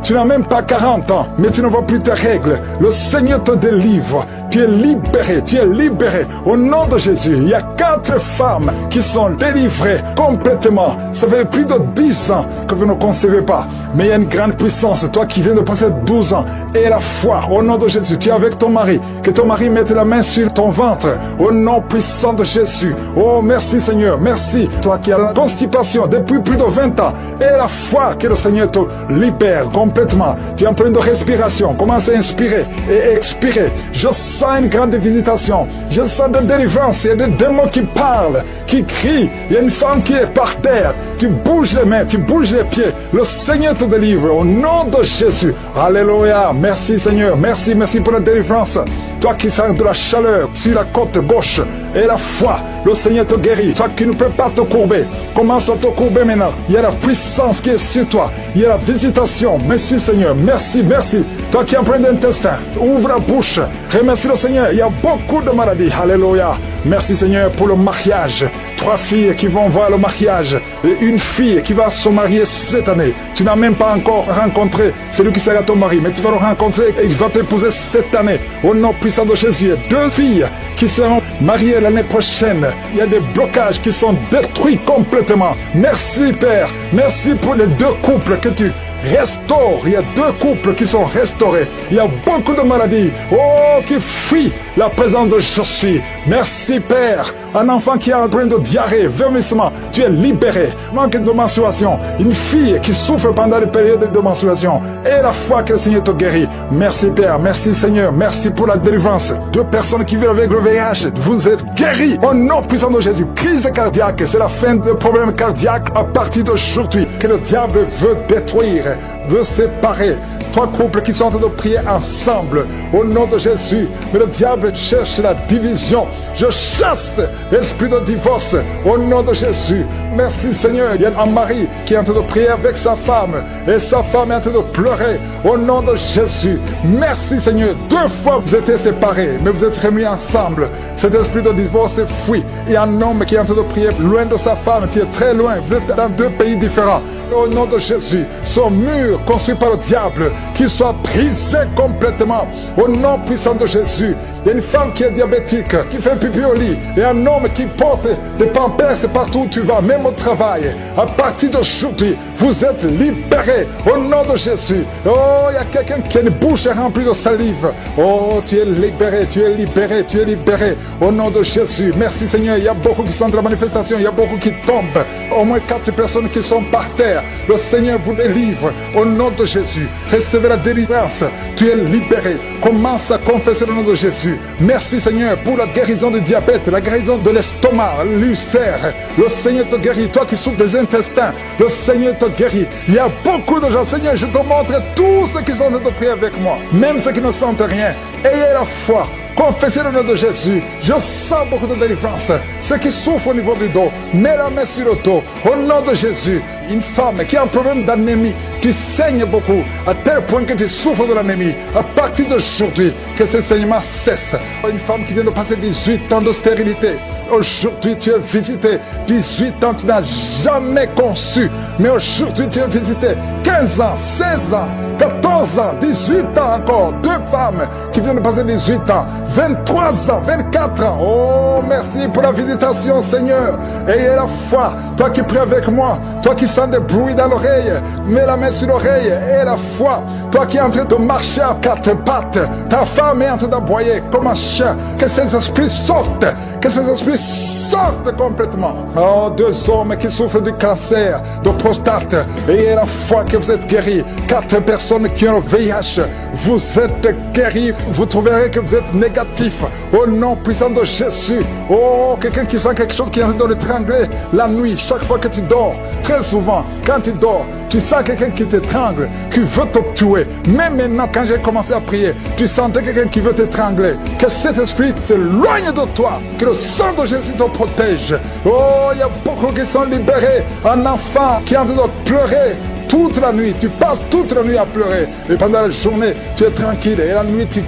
Tu n'as même pas 40 ans, mais tu ne vois plus tes règles. Le Seigneur te délivre. Tu es libéré, tu es libéré. Au nom de Jésus, il y a 4 femmes qui sont délivrées complètement. Ça fait plus de 10 ans que vous ne concevez pas. Mais il y a une grande puissance. Toi qui viens de passer 12 ans, et la foi, au nom de Jésus, tu es avec ton mari. Que ton mari mette la main sur ton ventre. Au nom puissant de Jésus. Oh, merci Seigneur, merci. Toi qui as la constipation depuis plus de 20 ans, et la foi que le Seigneur te libère complètement. Tu es en plein de respiration. Commence à inspirer et expirer. Je sens une grande visitation. Je sens de délivrance. Il y a des démons qui parlent, qui crient. Il y a une femme qui est par terre. Tu bouges les mains, tu bouges les pieds. Le Seigneur te délivre au nom de Jésus. Alléluia. Merci Seigneur. Merci, merci pour la délivrance. Toi qui sens de la chaleur sur la côte gauche et la foi, le Seigneur te guérit. Toi qui ne peux pas te courber, commence à te courber maintenant. Il y a la puissance qui est sur toi. Il y a la visitation. Merci Seigneur. Merci, merci. Toi qui es en plein d'intestin, ouvre la bouche. Remercie le Seigneur. Il y a beaucoup de maladies. Alléluia. Merci Seigneur pour le mariage. 3 filles qui vont voir le mariage et une fille qui va se marier cette année. Tu n'as même pas encore rencontré celui qui sera ton mari, mais tu vas le rencontrer et il va t'épouser cette année. Au nom puissant de Jésus, 2 filles qui seront mariées l'année prochaine. Il y a des blocages qui sont détruits complètement. Merci Père. Merci pour les 2 couples que tu restaure. Il y a 2 couples qui sont restaurés. Il y a beaucoup de maladies. Oh, qui fuient la présence de je suis. Merci Père. Un enfant qui a un problème de diarrhée, vomissement, tu es libéré. Manque de menstruation. Une fille qui souffre pendant les périodes de menstruation. Et la foi que le Seigneur te guérit. Merci Père. Merci Seigneur. Merci pour la délivrance. 2 personnes qui vivent avec le VIH. Vous êtes guéris. Au nom puissant de Jésus. Crise cardiaque. C'est la fin des problèmes cardiaques à partir d'aujourd'hui. Que le diable veut détruire, veut séparer. trois couples qui sont en train de prier ensemble. Au nom de Jésus, mais le diable cherche la division. Je chasse l'esprit de divorce. Au nom de Jésus. Merci Seigneur. Il y a un mari qui est en train de prier avec sa femme. Et sa femme est en train de pleurer. Au nom de Jésus. Merci Seigneur. 2 fois vous étiez séparés, mais vous êtes remis ensemble. Cet esprit de divorce est fui. Il y a un homme qui est en train de prier loin de sa femme, qui est très loin. Vous êtes dans 2 pays différents. Au nom de Jésus, son mur construit par le diable, qu'il soit brisé complètement. Au nom puissant de Jésus, il y a une femme qui est diabétique, qui fait pipi au lit, et un homme qui porte des pampers partout où tu vas, même au travail. À partir d'aujourd'hui, vous êtes libérés. Au nom de Jésus. Oh, il y a quelqu'un qui a une bouche remplie de salive. Oh, tu es libéré, tu es libéré, tu es libéré. Au nom de Jésus. Merci Seigneur. Il y a beaucoup qui sont dans la manifestation, il y a beaucoup qui tombent. Au moins 4 personnes qui sont par terre. Le Seigneur vous les livre. Au nom de Jésus. Recevez la délivrance. Tu es libéré. Commence à confesser le nom de Jésus. Merci Seigneur pour la guérison du diabète, la guérison de l'estomac, l'ulcère. Le Seigneur te guérit. Toi qui souffres des intestins, le Seigneur te guérit. Il y a beaucoup de gens. Seigneur, je te montre tous ceux qui sont en train de prier avec moi. Même ceux qui ne sentent rien. Ayez la foi. Confessez le nom de Jésus. Je sens beaucoup de délivrance. Ceux qui souffrent au niveau du dos, mets la main sur le dos. Au nom de Jésus. Une femme qui a un problème d'anémie, qui saigne beaucoup, à tel point que tu souffres de l'anémie. À partir d'aujourd'hui, que ce saignement cesse. Une femme qui vient de passer 18 ans de stérilité. Aujourd'hui, tu es visité. 18 ans, tu n'as jamais conçu. Mais aujourd'hui, tu es visité. 15 ans, 16 ans, 14 ans, 18 ans encore. 2 femmes qui viennent de passer 18 ans. 23 ans, 24 ans. Oh, merci pour la visitation, Seigneur. Ayez la foi. Toi qui pries avec moi, toi qui sens des bruits dans l'oreille, mets la main sur l'oreille. Ayez la foi. Toi qui es en train de marcher à 4 pattes, ta femme est en train d'aboyer comme un chien. Que ces esprits sortent. Que ces esprits sortent complètement. Oh, 2 hommes qui souffrent du cancer, de prostate. Ayez la foi que vous êtes guéris. 4 personnes qui ont le VIH. Vous êtes guéris. Vous trouverez que vous êtes négatif. Au nom puissant de Jésus. Oh, quelqu'un qui sent quelque chose qui est en train de l'étrangler la nuit, chaque fois que tu dors. Très souvent, quand tu dors, tu sens quelqu'un qui t'étrangle, qui veut te tuer. Même maintenant, quand j'ai commencé à prier, tu sentais quelqu'un qui veut t'étrangler. Que cet esprit s'éloigne de toi. Que le sang de Jésus te protège. Oh, il y a beaucoup qui sont libérés. Un enfant qui est en train de pleurer toute la nuit, tu passes toute la nuit à pleurer. Et pendant la journée, tu es tranquille. Et la nuit, tu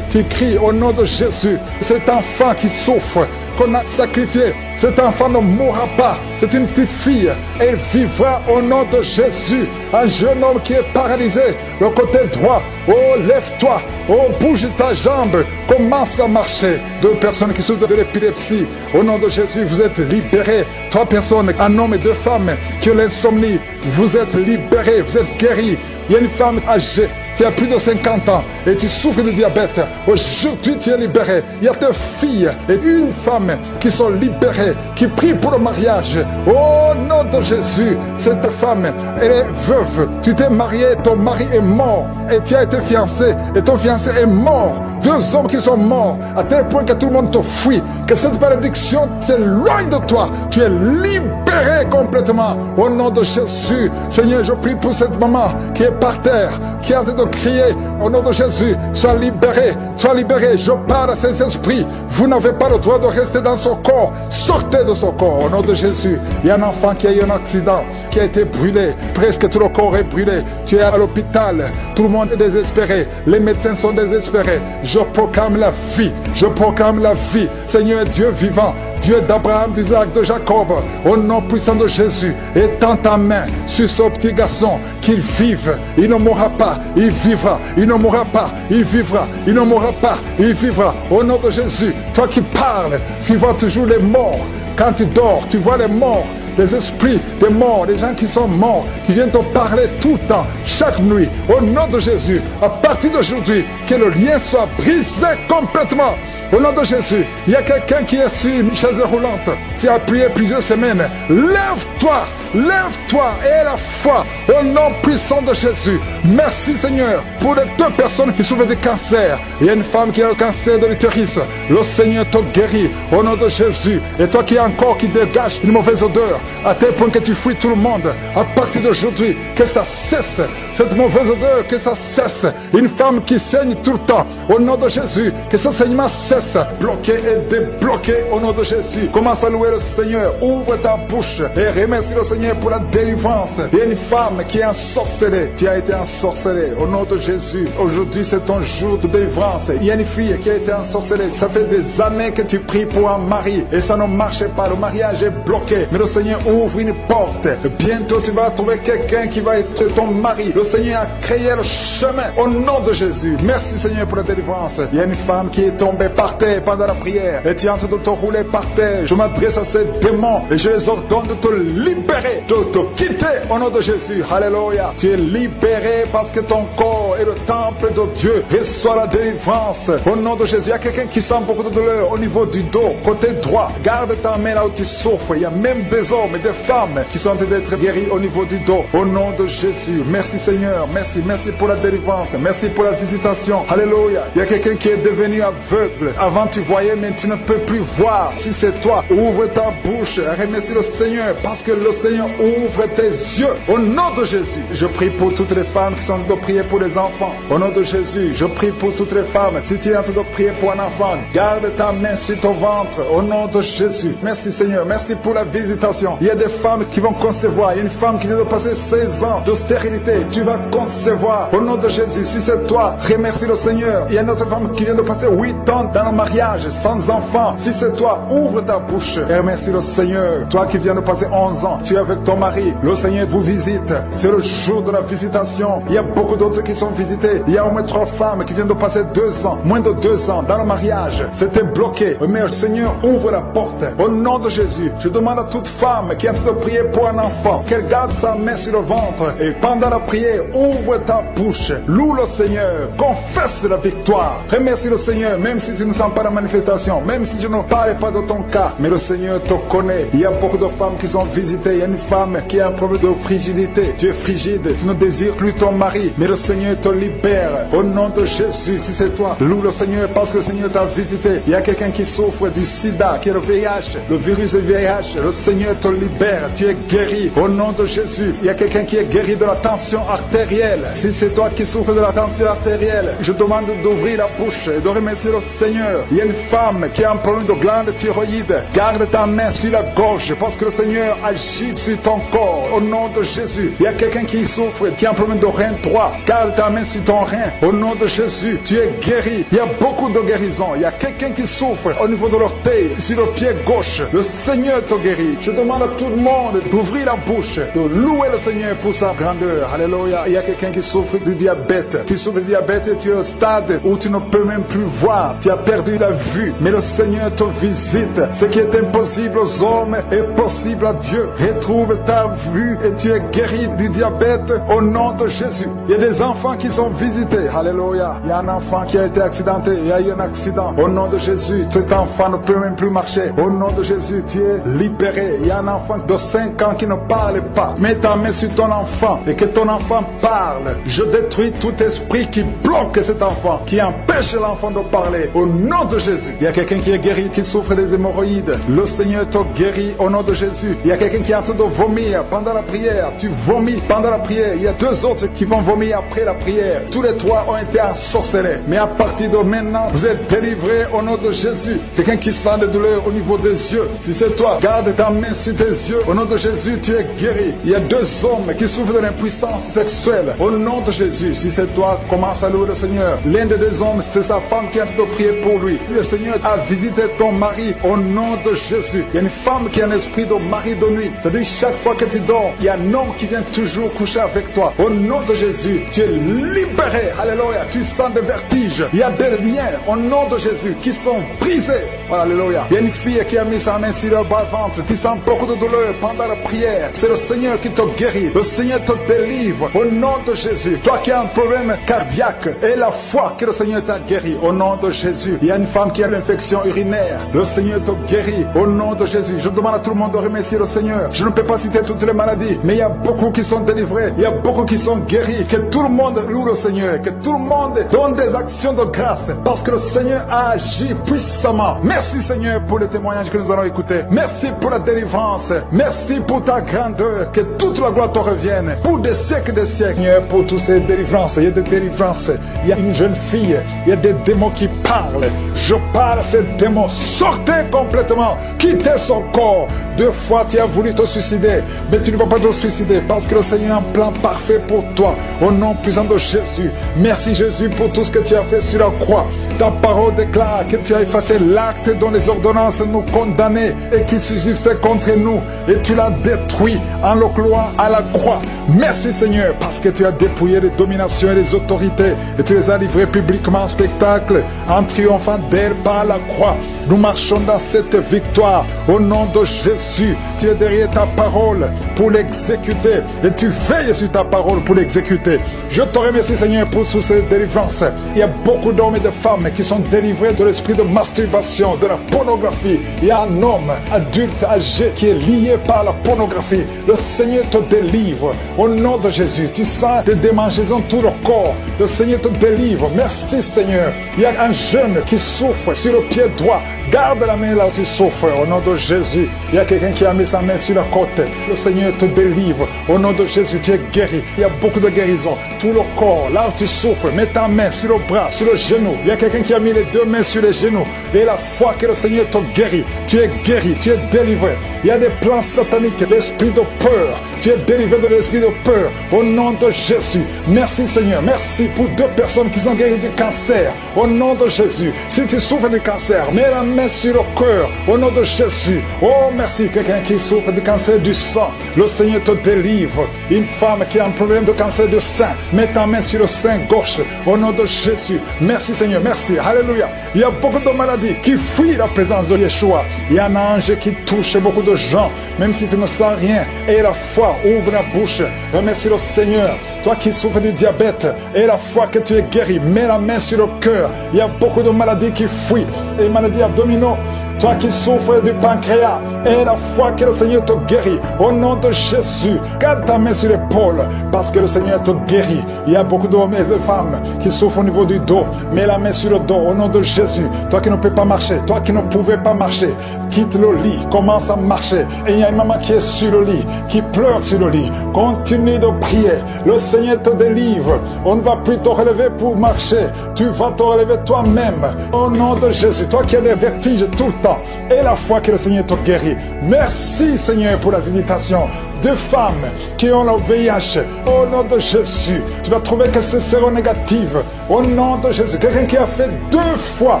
cries au nom de Jésus. Cet enfant qui souffre, qu'on a sacrifié, cet enfant ne mourra pas. C'est une petite fille. Elle vivra au nom de Jésus. Un jeune homme qui est paralysé, le côté droit. Oh, lève-toi. Oh, bouge ta jambe. Commence à marcher. 2 personnes qui souffrent de l'épilepsie. Au nom de Jésus, vous êtes libérés. 3 personnes, un homme et 2 femmes qui ont l'insomnie. Vous êtes libérés. Vous êtes guéris. Il y a une femme âgée. Tu as plus de 50 ans et tu souffres de diabète. Aujourd'hui, tu es libéré. Il y a 2 filles et une femme qui sont libérées, qui prient pour le mariage. Au nom de Jésus, cette femme, elle est veuve. Tu t'es marié, ton mari est mort. Et tu as été fiancé et ton fiancé est mort. 2 hommes qui sont morts à tel point que tout le monde te fuit. Que cette malédiction s'éloigne de toi. Tu es libéré complètement. Au nom de Jésus, Seigneur, je prie pour cette maman qui est par terre, qui est en train de crier au nom de Jésus, sois libéré, sois libéré. Je parle à ces esprits. Vous n'avez pas le droit de rester dans son corps. Sortez de son corps au nom de Jésus. Il y a un enfant qui a eu un accident, qui a été brûlé. Presque tout le corps est brûlé. Tu es à l'hôpital. Tout le monde est désespéré. Les médecins sont désespérés. Je proclame la vie. Je proclame la vie. Seigneur Dieu vivant, Dieu d'Abraham, d'Isaac, de Jacob, au nom puissant de Jésus, étends ta main sur ce petit garçon, qu'il vive. Il ne mourra pas. Il vivra, il ne mourra pas, il vivra, il ne mourra pas, il vivra. Au nom de Jésus, toi qui parles, tu vois toujours les morts. Quand tu dors, tu vois les morts, les esprits des morts, les gens qui sont morts, qui viennent te parler tout le temps, chaque nuit. Au nom de Jésus, à partir d'aujourd'hui, que le lien soit brisé complètement. Au nom de Jésus, il y a quelqu'un qui est sur une chaise roulante. Tu as prié plusieurs semaines. Lève-toi, lève-toi et la foi au nom puissant de Jésus. Merci Seigneur pour les 2 personnes qui souffrent de cancer. Il y a une femme qui a le cancer de l'utérus. Le Seigneur te guérit au nom de Jésus. Et toi qui as un corps qui dégage une mauvaise odeur, à tel point que tu fuis tout le monde. À partir d'aujourd'hui, que ça cesse, cette mauvaise odeur, que ça cesse. Une femme qui saigne tout le temps, au nom de Jésus, que ce saignement cesse. Bloqué et débloqué au nom de Jésus. Commence à louer le Seigneur, ouvre ta bouche et remercie le Seigneur pour la délivrance. Il y a une femme qui est ensorcelée, tu as été ensorcelée au nom de Jésus. Aujourd'hui c'est ton jour de délivrance. Il y a une fille qui a été ensorcelée, ça fait des années que tu pries pour un mari et ça ne marchait pas, le mariage est bloqué, mais le Seigneur ouvre une porte. Bientôt tu vas trouver quelqu'un qui va être ton mari. Le Seigneur a créé le chemin au nom de Jésus. Merci Seigneur pour la délivrance. Il y a une femme qui est tombée par terre pendant la prière et tu es en train de te rouler par terre. Je m'adresse à ces démons et je les ordonne de te libérer, de te quitter au nom de Jésus. Alléluia. Tu es libéré parce que ton corps est le temple de Dieu. Reçois la délivrance au nom de Jésus. Il y a quelqu'un qui sent beaucoup de douleur au niveau du dos, côté droit. Garde ta main là où tu souffres. Il y a même des hommes et des femmes qui sont en train d'être guéris au niveau du dos. Au nom de Jésus. Merci Seigneur. Merci. Merci pour la délivrance. Merci pour la visitation. Alléluia. Il y a quelqu'un qui est devenu aveugle. Avant tu voyais, mais tu ne peux plus voir. Si c'est toi, ouvre ta bouche. Remercie le Seigneur parce que le Seigneur ouvre tes yeux. Au nom de Jésus. Je prie pour toutes les femmes qui sont en train de prier pour les enfants. Au nom de Jésus. Je prie pour toutes les femmes. Si tu es en train de prier pour un enfant, garde ta main sur ton ventre. Au nom de Jésus. Merci Seigneur. Merci pour la visitation. Il y a des femmes qui vont concevoir. Il y a une femme qui vient de passer 16 ans de stérilité. Tu vas concevoir. Au nom de Jésus. Si c'est toi, remercie le Seigneur. Il y a une autre femme qui vient de passer 8 ans dans le mariage sans enfant. Si c'est toi, ouvre ta bouche et remercie le Seigneur. Toi qui viens de passer 11 ans, tu es avec ton mari. Le Seigneur vous visite. C'est le jour de la visitation. Il y a beaucoup d'autres qui sont visités. Il y a au moins 3 femmes qui viennent de passer 2 ans, moins de 2 ans dans le mariage. C'était bloqué. Mais le Seigneur ouvre la porte. Au nom de Jésus, je demande à toute femme qui a de prier pour un enfant qu'elle garde sa main sur le ventre et pendant la prière, ouvre ta bouche. Loue le Seigneur. Confesse la victoire. Remercie le Seigneur, même si tu ne sens pas la manifestation, même si je ne parle pas de ton cas, mais le Seigneur te connaît. Il y a beaucoup de femmes qui sont visitées. Il y a une femme qui a un problème de frigidité. Tu es frigide, tu ne désires plus ton mari, mais le Seigneur te libère. Au nom de Jésus, si c'est toi, loue le Seigneur parce que le Seigneur t'a visité. Il y a quelqu'un qui souffre du sida, qui est le VIH, le virus du VIH. Le Seigneur te libère. Tu es guéri. Au nom de Jésus, il y a quelqu'un qui est guéri de la tension artérielle. Si c'est toi qui souffres de la tension artérielle, je demande d'ouvrir la bouche et de remercier le Seigneur. Il y a une femme qui a un problème de glande thyroïde. Garde ta main sur la gorge parce que le Seigneur agit sur ton corps. Au nom de Jésus, il y a quelqu'un qui souffre, qui a un problème de rein droit. Garde ta main sur ton rein. Au nom de Jésus, tu es guéri. Il y a beaucoup de guérisons. Il y a quelqu'un qui souffre au niveau de l'orteil, sur le pied gauche. Le Seigneur te guérit. Je demande à tout le monde d'ouvrir la bouche, de louer le Seigneur pour sa grandeur. Alléluia. Il y a quelqu'un qui souffre du diabète. Tu souffres du diabète et tu es au stade où tu ne peux même plus voir. Tu as perdu la vue. Mais le Seigneur te visite. Ce qui est impossible aux hommes est possible à Dieu. Retrouve ta vue et tu es guéri du diabète au nom de Jésus. Il y a des enfants qui sont visités. Alléluia. Il y a un enfant qui a été accidenté. Il y a eu un accident. Au nom de Jésus, cet enfant ne peut même plus marcher. Au nom de Jésus, tu es libéré. Il y a un enfant de 5 ans qui ne parle pas. Mets ta main sur ton enfant et que ton enfant parle. Je détruis tout esprit qui bloque cet enfant, qui empêche l'enfant de parler. Au nom de Jésus. Il y a quelqu'un qui est guéri, qui souffre des hémorroïdes. Le Seigneur te guérit au nom de Jésus. Il y a quelqu'un qui est en train de vomir pendant la prière. Tu vomis pendant la prière. Il y a 2 autres qui vont vomir après la prière. Tous les 3 ont été ensorcelés. Mais à partir de maintenant, vous êtes délivrés au nom de Jésus. Quelqu'un qui sent des douleurs au niveau des yeux. Si c'est toi, garde ta main sur tes yeux. Au nom de Jésus, tu es guéri. Il y a 2 hommes qui souffrent de l'impuissance sexuelle. Au nom de Jésus, si c'est toi, commence à louer le Seigneur. L'un des 2 hommes, c'est sa femme qui a de prier pour lui. Le Seigneur a visité ton mari au nom de Jésus. Il y a une femme qui a un esprit de mari de nuit. C'est-à-dire chaque fois que tu dors, il y a un homme qui vient toujours coucher avec toi. Au nom de Jésus, tu es libéré. Alléluia. Tu sens des vertiges. Il y a des liens au nom de Jésus qui sont brisés. Alléluia. Il y a une fille qui a mis sa main sur le bas-ventre. Tu sens beaucoup de douleur pendant la prière. C'est le Seigneur qui te guérit. Le Seigneur te délivre. Au nom de Jésus. Toi qui a un problème cardiaque, et la foi que le Seigneur t'a guéri, au nom de Jésus. Il y a une femme qui a l'infection urinaire, le Seigneur t'a guéri, au nom de Jésus. Je demande à tout le monde de remercier le Seigneur. Je ne peux pas citer toutes les maladies, mais il y a beaucoup qui sont délivrés, il y a beaucoup qui sont guéris. Que tout le monde loue le Seigneur, que tout le monde donne des actions de grâce, parce que le Seigneur a agi puissamment. Merci Seigneur pour les témoignages que nous allons écouter. Merci pour la délivrance. Merci pour ta grandeur. Que toute la gloire te revienne pour des siècles et des siècles. Seigneur, pour toutes ces délivrances, il y a des délivrances. Il y a une jeune fille, il y a des démons qui parlent. Je parle à ces démons. Sortez complètement. Quittez son corps. 2 fois tu as voulu te suicider, mais tu ne vas pas te suicider parce que le Seigneur a un plan parfait pour toi. Au nom puissant de Jésus. Merci Jésus pour tout ce que tu as fait sur la croix. Ta parole déclare que tu as effacé l'acte dont les ordonnances nous condamnaient et qui subsistait contre nous, et tu l'as détruit en le clouant à la croix. Merci Seigneur, parce que tu as dépouillé les dominations et les autorités et tu les as livrées publiquement en spectacle en triomphant d'elles par la croix. Nous marchons dans cette victoire au nom de Jésus. Tu es derrière ta parole pour l'exécuter et tu veilles sur ta parole pour l'exécuter. Je te remercie Seigneur pour toutes ces délivrances. Il y a beaucoup d'hommes et de femmes qui sont délivrés de l'esprit de masturbation, de la pornographie. Il y a un homme adulte âgé qui est lié par la pornographie. Le Seigneur te délivre au nom de Jésus. Tu sens des démangeaisons tout le corps. Le Seigneur te délivre. Merci Seigneur. Il y a un jeune qui souffre sur le pied droit. Garde la main là où tu souffres au nom de Jésus. Il y a quelqu'un qui a mis sa main sur la côte. Le Seigneur te délivre au nom de Jésus. Tu es guéri. Il y a beaucoup de guérison. Tout le corps, là où tu souffres, mets ta main sur le bras, sur le genou. Il y a quelqu'un qui a mis les 2 mains sur les genoux. Et la foi que le Seigneur te guérit. Tu es guéri, tu es délivré. Il y a des plans sataniques, l'esprit de peur. Tu es délivré de l'esprit de peur au nom de Jésus. Merci Seigneur. Merci pour 2 personnes qui sont guéries du cancer au nom de Jésus. Si tu souffres du cancer, mets la main sur le cœur au nom de Jésus. Oh merci. Quelqu'un qui souffre du cancer du sang, le Seigneur te délivre. Une femme qui a un problème de cancer du sein, mets ta main sur le sein gauche au nom de Jésus. Merci Seigneur. Merci. Alléluia. Il y a beaucoup de maladies qui fuient la présence de Yeshua. Il y a un ange qui touche beaucoup de gens, même si tu ne sens rien. Et la foi, ouvre la bouche. Remercie le Seigneur. Toi qui souffres du diabète, et la foi que tu es guéri, mets la main sur le cœur. Il y a beaucoup de maladies qui fuient. Et maladies abdominaux. Toi qui souffres du pancréas, et la foi que le Seigneur te guérit, au nom de Jésus, garde ta main sur l'épaule, parce que le Seigneur te guérit. Il y a beaucoup d'hommes et de femmes qui souffrent au niveau du dos. Mets la main sur le dos, au nom de Jésus. Toi qui ne peux pas marcher, toi qui ne pouvais pas marcher, quitte le lit, commence à marcher. Et il y a une maman qui est sur le lit, qui pleure sur le lit. Continue de prier. Le Seigneur te délivre. On ne va plus te relever pour marcher. Tu vas te relever toi-même. Au nom de Jésus. Toi qui as des vertiges tout le temps. Et la foi que le Seigneur te guérit. Merci Seigneur pour la visitation de femmes qui ont le VIH. Au nom de Jésus, tu vas trouver que c'est séronégatif. Au nom de Jésus, quelqu'un qui a fait 2 fois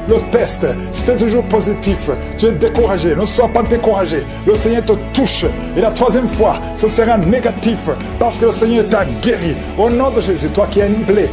le test, c'était toujours positif. Tu es découragé, ne sois pas découragé. Le Seigneur te touche. Et la 3e fois, ce sera négatif parce que le Seigneur t'a guéri. Au nom de Jésus, toi qui as une plaie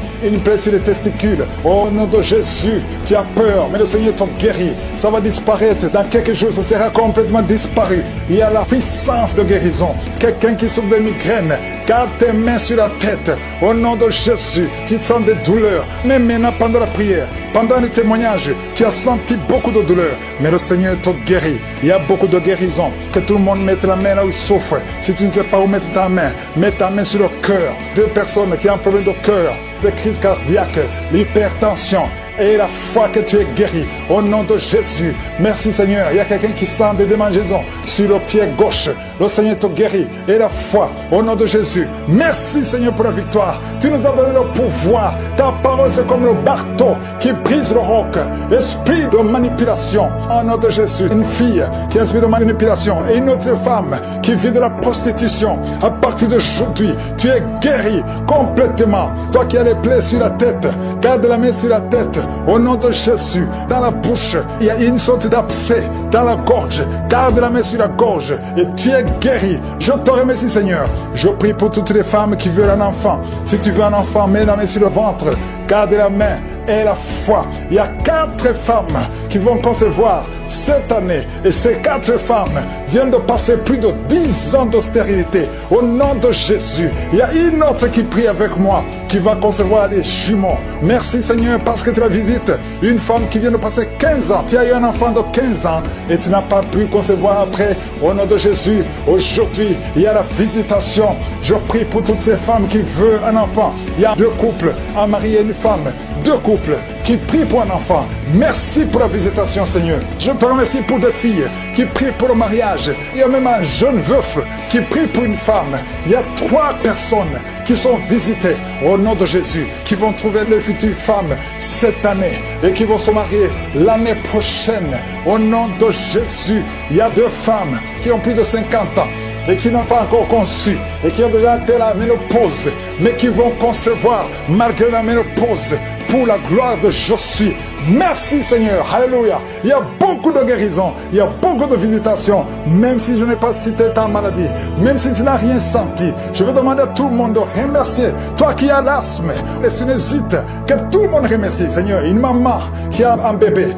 sur les testicules, au nom de Jésus, tu as peur, mais le Seigneur te guérit. Ça va disparaître. Dans quelques jours, ça sera complètement disparu. Il y a la puissance de guérison. Quelqu'un qui souffre de migraine, garde tes mains sur la tête. Au nom de Jésus, tu sens des douleurs. Mais maintenant, pendant la prière, pendant le témoignage, tu as senti beaucoup de douleurs. Mais le Seigneur te guérit. Il y a beaucoup de guérison. Que tout le monde mette la main là où il souffre. Si tu ne sais pas où mettre ta main, mets ta main sur le cœur. 2 personnes qui ont un problème de cœur, de crise cardiaque, l'hypertension. Et la foi que tu es guéri au nom de Jésus. Merci Seigneur. Il y a quelqu'un qui sent des démangeaisons sur le pied gauche. Le Seigneur te guérit. Et la foi au nom de Jésus. Merci Seigneur pour la victoire. Tu nous as donné le pouvoir. Ta parole c'est comme le marteau qui brise le roc. Esprit de manipulation. Au nom de Jésus. Une fille qui a un esprit de manipulation. Et une autre femme qui vit de la prostitution. À partir d'aujourd'hui, tu es guéri complètement. Toi qui as les plaies sur la tête, garde la main sur la tête. Au nom de Jésus, dans la bouche, il y a une sorte d'abcès dans la gorge. Garde la main sur la gorge et tu es guéri. Je te remercie Seigneur. Je prie pour toutes les femmes qui veulent un enfant. Si tu veux un enfant, mets la main sur le ventre. Garde la main et la foi. Il y a 4 femmes qui vont concevoir cette année. Et ces 4 femmes viennent de passer plus de 10 ans de stérilité. Au nom de Jésus, il y a une autre qui prie avec moi, qui va concevoir des jumeaux. Merci Seigneur parce que tu la visites. Une femme qui vient de passer 15 ans. Tu as eu un enfant de 15 ans et tu n'as pas pu concevoir après. Au nom de Jésus, aujourd'hui, il y a la visitation. Je prie pour toutes ces femmes qui veulent un enfant. Il y a 2 couples, un mari et une femme. 2 couples qui prient pour un enfant. Merci pour la visitation, Seigneur. Je te remercie pour 2 filles qui prient pour le mariage. Il y a même un jeune veuf qui prie pour une femme. Il y a 3 personnes qui sont visitées au nom de Jésus, qui vont trouver leur future femme cette année et qui vont se marier l'année prochaine. Au nom de Jésus, il y a 2 femmes qui ont plus de 50 ans et qui n'ont pas encore conçu et qui ont déjà atteint la ménopause, mais qui vont concevoir malgré la ménopause pour la gloire de Je suis. Merci Seigneur, alléluia. Il y a beaucoup de guérisons, il y a beaucoup de visitations, même si je n'ai pas cité ta maladie, même si tu n'as rien senti. Je veux demander à tout le monde de remercier, toi qui as l'asthme, et sinusite, que tout le monde remercie Seigneur. Une maman qui a un bébé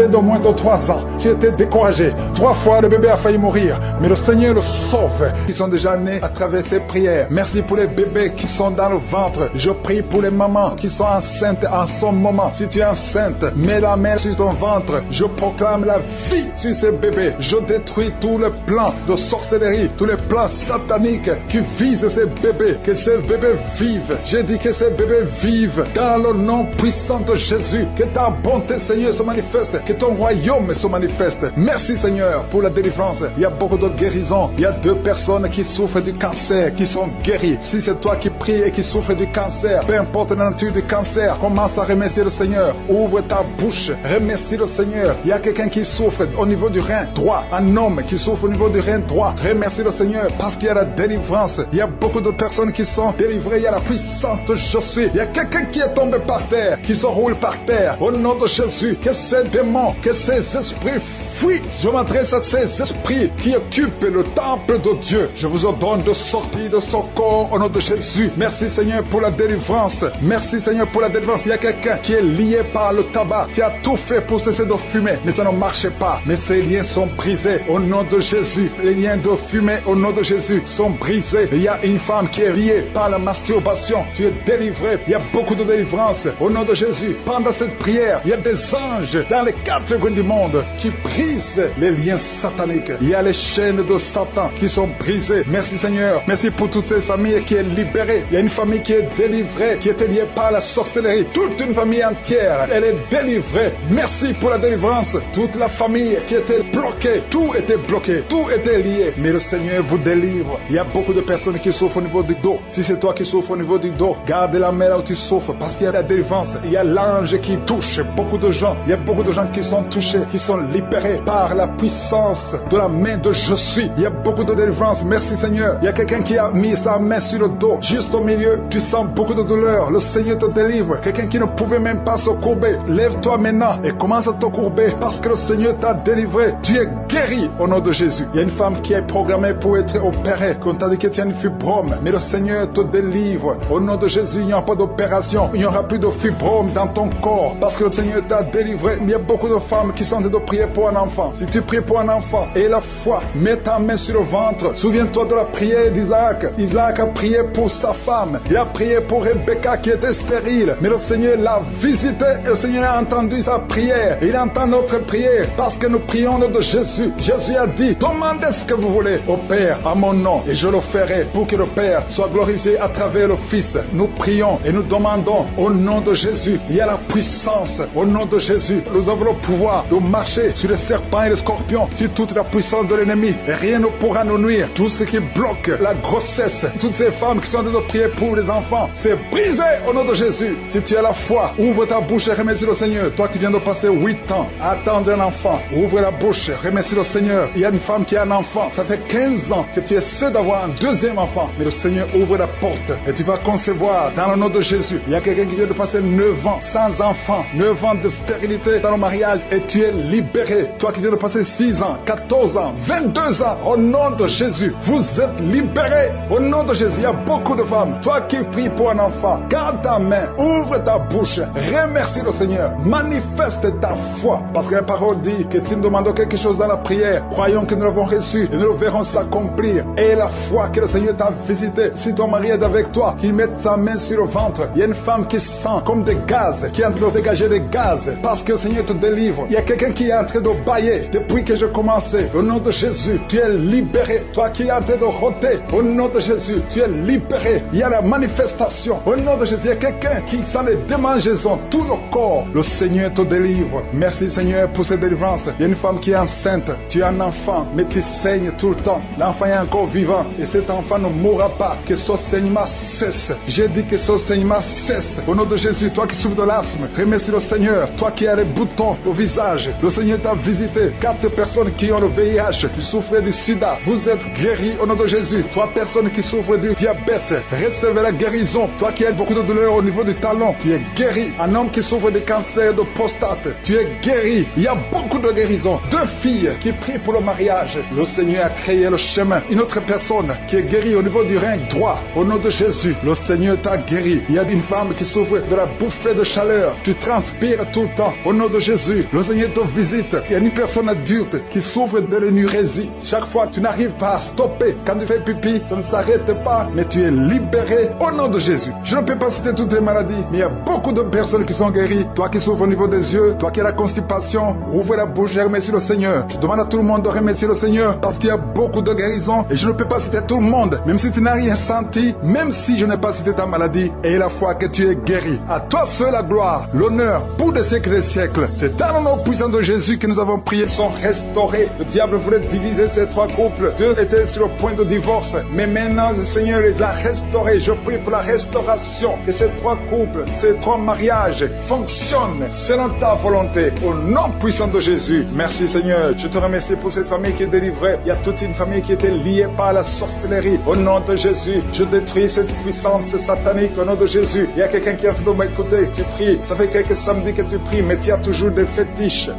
de moins de 3 ans, tu étais découragé, 3 fois le bébé a failli mourir, mais le Seigneur le sauve. Ils sont déjà nés à travers ces prières. Merci pour les bébés qui sont dans le ventre. Je prie pour les mamans qui sont enceintes en ce moment. Si tu es enceinte, mets la main sur ton ventre. Je proclame la vie sur ces bébés. Je détruis tous les plans de sorcellerie, tous les plans sataniques qui visent ces bébés. Que ces bébés vivent. J'ai dit que ces bébés vivent dans le nom puissant de Jésus. Que ta bonté, Seigneur, se manifeste. Que ton royaume se manifeste. Merci, Seigneur, pour la délivrance. Il y a beaucoup de guérisons. Il y a 2 personnes qui souffrent du cancer, qui sont guéries. Si c'est toi qui pries et qui souffres du cancer, peu importe la nature du cancer, commence à remercier le Seigneur. Ouvre ta bouche, remercie le Seigneur. Il y a quelqu'un qui souffre au niveau du rein droit, un homme qui souffre au niveau du rein droit. Remercie le Seigneur parce qu'il y a la délivrance. Il y a beaucoup de personnes qui sont délivrées. Il y a la puissance de Je suis. Il y a quelqu'un qui est tombé par terre, qui se roule par terre. Au nom de Jésus, que ces démons, que ces esprits fuient. Je m'adresse à ces esprits qui occupent le temple de Dieu. Je vous ordonne de sortir de ce corps au nom de Jésus. Merci Seigneur pour la délivrance. Merci Seigneur pour la délivrance. Il y a quelqu'un qui est lié par le tabac. Tu as tout fait pour cesser de fumer, mais ça ne marchait pas. Mais ces liens sont brisés au nom de Jésus. Les liens de fumée au nom de Jésus sont brisés. Il y a une femme qui est liée par la masturbation. Tu es délivré. Il y a beaucoup de délivrance au nom de Jésus. Pendant cette prière, il y a des anges dans les 4 coins du monde qui brisent les liens sataniques. Il y a les chaînes de Satan qui sont brisées. Merci Seigneur. Merci pour toutes ces familles qui est libérée. Il y a une famille qui est délivrée, qui était liée par la sorcellerie. Toute une famille entière, elle est délivrée. Merci pour la délivrance. Toute la famille qui était bloquée, tout était bloqué, tout était lié. Mais le Seigneur vous délivre. Il y a beaucoup de personnes qui souffrent au niveau du dos. Si c'est toi qui souffres au niveau du dos, garde la main là où tu souffres parce qu'il y a la délivrance. Il y a l'ange qui touche beaucoup de gens. Il y a beaucoup de gens qui sont touchés, qui sont libérés par la puissance de la main de Je suis. Il y a beaucoup de délivrance. Merci Seigneur. Il y a quelqu'un qui a mis sa main sur le dos. Juste au milieu, tu sens beaucoup de douleur. Le Seigneur te délivre. Quelqu'un qui ne pouvait même pas se courber. Lève-toi maintenant et commence à te courber parce que le Seigneur t'a délivré. Tu es guéri au nom de Jésus. Il y a une femme qui est programmée pour être opérée. Qu'on t'a dit que tu as une fibrome. Mais le Seigneur te délivre. Au nom de Jésus, il n'y aura pas d'opération. Il n'y aura plus de fibrome dans ton corps parce que le Seigneur t'a délivré. Il y a beaucoup de femmes qui sont en train de prier pour un enfant. Si tu pries pour un enfant et la foi, mets ta main sur le ventre. Souviens-toi de la prière d'Isaac. Isaac a prié pour sa femme. Il a prié pour Rebecca qui était stérile. Mais le Seigneur l'a visité et le Seigneur a entendu sa prière. Il entend notre prière parce que nous prions au nom de Jésus. Jésus a dit, demandez ce que vous voulez au Père à mon nom et je le ferai pour que le Père soit glorifié à travers le Fils. Nous prions et nous demandons au nom de Jésus. Il y a la puissance au nom de Jésus. Nous avons le pouvoir de marcher sur les serpents et les scorpions, sur toute la puissance de l'ennemi. Et rien ne pourra nous nuire. Tout ce qui bloque la grossesse, toutes ces femmes qui sont en train de prier pour les enfants, c'est brisé au nom de Jésus. Si tu as la foi, ouvre ta bouche et remercie le Seigneur. Toi qui viens de passer 8 ans à attendre un enfant, ouvre la bouche, remercie Remercie le Seigneur. Il y a une femme qui a un enfant. Ça fait 15 ans que tu essaies d'avoir un deuxième enfant. Mais le Seigneur ouvre la porte et tu vas concevoir dans le nom de Jésus. Il y a quelqu'un qui vient de passer 9 ans sans enfant. 9 ans de stérilité dans le mariage et tu es libéré. Toi qui viens de passer 6 ans, 14 ans, 22 ans, au nom de Jésus, vous êtes libérés. Au nom de Jésus, il y a beaucoup de femmes. Toi qui pries pour un enfant, garde ta main, ouvre ta bouche, remercie le Seigneur, manifeste ta foi. Parce que la parole dit que si nous demandons quelque chose dans la prière, croyons que nous l'avons reçu et nous le verrons s'accomplir. Et la foi que le Seigneur t'a visité, si ton mari est avec toi, qu'il mette sa main sur le ventre. Il y a une femme qui sent comme des gaz, qui est en train de dégager des gaz, parce que le Seigneur te délivre. Il y a quelqu'un qui est en train de bailler depuis que j'ai commencé. Au nom de Jésus, tu es libéré. Toi qui es en train de rôter, au nom de Jésus, tu es libéré. Il y a la manifestation. Au nom de Jésus, il y a quelqu'un qui sent les démangeaisons, tout le corps. Le Seigneur te délivre. Merci Seigneur pour cette délivrance. Il y a une femme qui est enceinte. Tu as un enfant, mais tu saignes tout le temps. L'enfant est encore vivant et cet enfant ne mourra pas. Que ce saignement cesse. J'ai dit que ce saignement cesse. Au nom de Jésus, toi qui souffres de l'asthme, remercie le Seigneur. Toi qui as les boutons au visage, le Seigneur t'a visité. 4 personnes qui ont le VIH, qui souffrent du sida, vous êtes guéris au nom de Jésus. 3 personnes qui souffrent du diabète, recevez la guérison. Toi qui as beaucoup de douleurs au niveau du talon, tu es guéri. Un homme qui souffre de cancer de prostate, tu es guéri. Il y a beaucoup de guérisons. 2 filles qui prient pour le mariage, le Seigneur a créé le chemin. Une autre personne qui est guérie au niveau du rein droit, au nom de Jésus, le Seigneur t'a guéri. Il y a une femme qui souffre de la bouffée de chaleur, tu transpires tout le temps, au nom de Jésus, le Seigneur te visite. Il y a une personne adulte qui souffre de l'énurésie. Chaque fois tu n'arrives pas à stopper, quand tu fais pipi, ça ne s'arrête pas, mais tu es libéré au nom de Jésus. Je ne peux pas citer toutes les maladies, mais il y a beaucoup de personnes qui sont guéries. Toi qui souffres au niveau des yeux, toi qui as la constipation, ouvre la bouche et remercie le Seigneur. Je demande à tout le monde de remercier le Seigneur parce qu'il y a beaucoup de guérisons et je ne peux pas citer tout le monde, même si tu n'as rien senti, même si je n'ai pas cité ta maladie, et la foi que tu es guéri. À toi seul la gloire, l'honneur pour des siècles et des siècles. C'est dans le nom puissant de Jésus que nous avons prié, sont restaurés. Le diable voulait diviser ces 3 couples. 2 étaient sur le point de divorce, mais maintenant le Seigneur les a restaurés. Je prie pour la restauration, que ces 3 couples, ces 3 mariages fonctionnent selon ta volonté. Au nom puissant de Jésus, merci Seigneur. Je te remercie pour cette famille qui est délivrée. Il y a toute une famille qui était liée par la sorcellerie. Au nom de Jésus, je détruis cette puissance satanique. Au nom de Jésus, il y a quelqu'un qui a fait de m'écouter. Tu pries, ça fait quelques samedis que tu pries, mais tu as toujours des fétiches,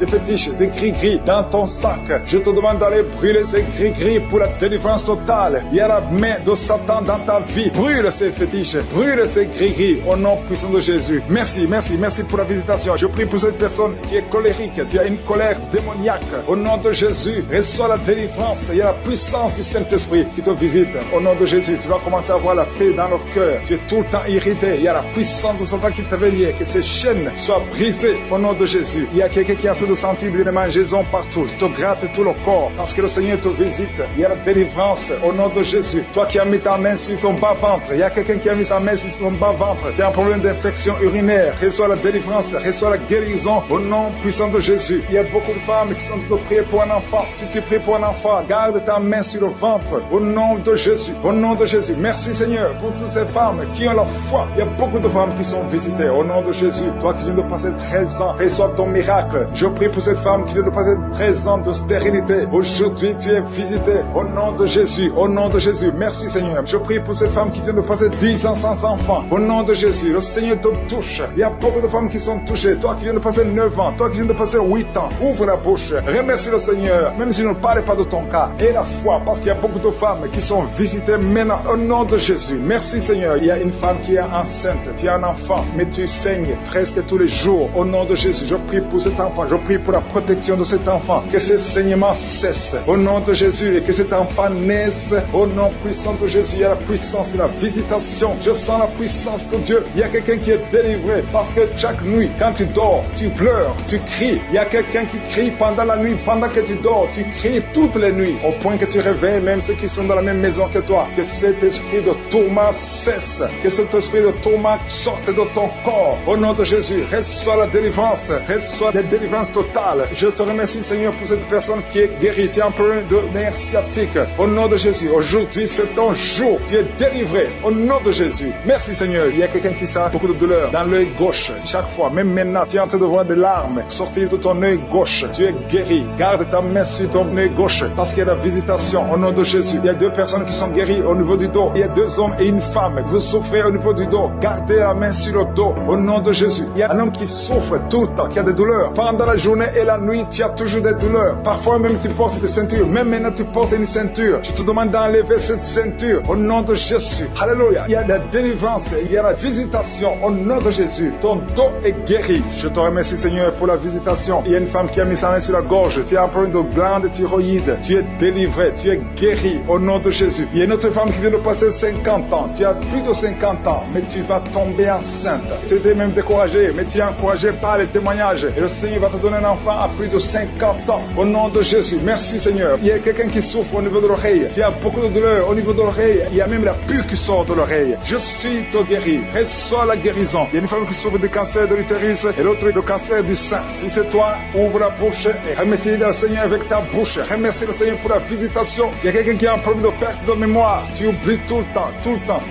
des gris-gris dans ton sac. Je te demande d'aller brûler ces gris-gris pour la délivrance totale. Il y a la main de Satan dans ta vie. Brûle ces fétiches, brûle ces gris-gris au nom puissant de Jésus. Merci, merci, merci pour la visitation. Je prie pour cette personne qui est colérique. Tu as une colère démoniaque. Au nom de Jésus, reçois la délivrance. Il y a la puissance du Saint-Esprit qui te visite. Au nom de Jésus, tu vas commencer à avoir la paix dans le cœur. Tu es tout le temps irrité. Il y a la puissance de Satan qui t'avait lié. Que ces chaînes soient brisées au nom de Jésus. Il y a quelqu'un qui a fait de sentir des démangeaisons partout. Tu te grattes tout le corps parce que le Seigneur te visite. Il y a la délivrance au nom de Jésus. Toi qui as mis ta main sur ton bas-ventre, il y a quelqu'un qui a mis sa main sur son bas-ventre. Tu as un problème d'infection urinaire. Reçois la délivrance, reçois la guérison au nom puissant de Jésus. Il y a beaucoup de femmes qui sont de prier pour un enfant. Si tu pries pour un enfant, garde ta main sur le ventre au nom de Jésus. Au nom de Jésus. Merci Seigneur pour toutes ces femmes qui ont la foi. Il y a beaucoup de femmes qui sont visitées au nom de Jésus. Toi qui viens de passer 13 ans, reçois ton miracle. Je prie pour cette femme qui vient de passer 13 ans de stérilité. Aujourd'hui, tu es visité au nom de Jésus. Au nom de Jésus. Merci Seigneur. Je prie pour cette femme qui vient de passer 10 ans sans enfant. Au nom de Jésus. Le Seigneur te touche. Il y a beaucoup de femmes qui sont touchées. Toi qui viens de passer 9 ans. Toi qui viens de passer 8 ans. Ouvre la bouche. Remercie le Seigneur. Même si je ne parle pas de ton cas. Et la foi. Parce qu'il y a beaucoup de femmes qui sont visitées maintenant. Au nom de Jésus. Merci Seigneur. Il y a une femme qui est enceinte. Tu as un enfant. Mais tu saignes presque tous les jours. Au nom de Jésus. Je prie pour cet enfant. Je prie pour la protection de cet enfant. Que ce saignement cesse. Au nom de Jésus. Et que cet enfant naisse. Au nom puissant de Jésus. Il y a la puissance et la visitation. Je sens la puissance de Dieu. Il y a quelqu'un qui est délivré. Parce que chaque nuit, quand tu dors, tu pleures, tu cries. Il y a quelqu'un qui crie pendant la nuit. Pendant que tu dors, tu cries toutes les nuits. Au point que tu réveilles même ceux qui sont dans la même maison que toi. Que cet esprit de tourment cesse. Que cet esprit de tourment sorte de ton corps. Au nom de Jésus, reçois la délivrance. Reçois la délivrance totale. Je te remercie Seigneur pour cette personne qui est guérie. Tu es un problème de nerf sciatique. Au nom de Jésus, aujourd'hui c'est ton jour. Tu es délivré. Au nom de Jésus. Merci Seigneur. Il y a quelqu'un qui sent beaucoup de douleur dans l'œil gauche. Chaque fois, même maintenant, tu es en train de voir des larmes sortir de ton œil gauche. Tu es guéri. Garde Garde ta main sur ton nez gauche, parce qu'il y a la visitation au nom de Jésus. Il y a 2 personnes qui sont guéries au niveau du dos. Il y a 2 hommes et une femme. Vous souffrez au niveau du dos. Gardez la main sur le dos au nom de Jésus. Il y a un homme qui souffre tout le temps, qui a des douleurs. Pendant la journée et la nuit, tu as toujours des douleurs. Parfois même tu portes des ceintures. Même maintenant tu portes une ceinture. Je te demande d'enlever cette ceinture au nom de Jésus. Alléluia. Il y a la délivrance. Il y a la visitation au nom de Jésus. Ton dos est guéri. Je te remercie Seigneur pour la visitation. Il y a une femme qui a mis sa main sur la gorge. Tu as un problème de glande thyroïde. Tu es délivré. Tu es guéri au nom de Jésus. Il y a une autre femme qui vient de passer 50 ans. Tu as plus de 50 ans, mais tu vas tomber enceinte. Tu étais même découragé, mais tu es encouragé par les témoignages. Et le Seigneur va te donner un enfant à plus de 50 ans. Au nom de Jésus. Merci Seigneur. Il y a quelqu'un qui souffre au niveau de l'oreille. Tu as beaucoup de douleur au niveau de l'oreille. Il y a même la pus qui sort de l'oreille. Je suis te guéri. Reçois la guérison. Il y a une femme qui souffre du cancer de l'utérus et l'autre du cancer du sein. Si c'est toi, ouvre la bouche et remercie le Seigneur avec ta bouche. Remercie le Seigneur pour la visitation. Il y a quelqu'un qui a un problème de perte de mémoire. Tu oublies tout le temps,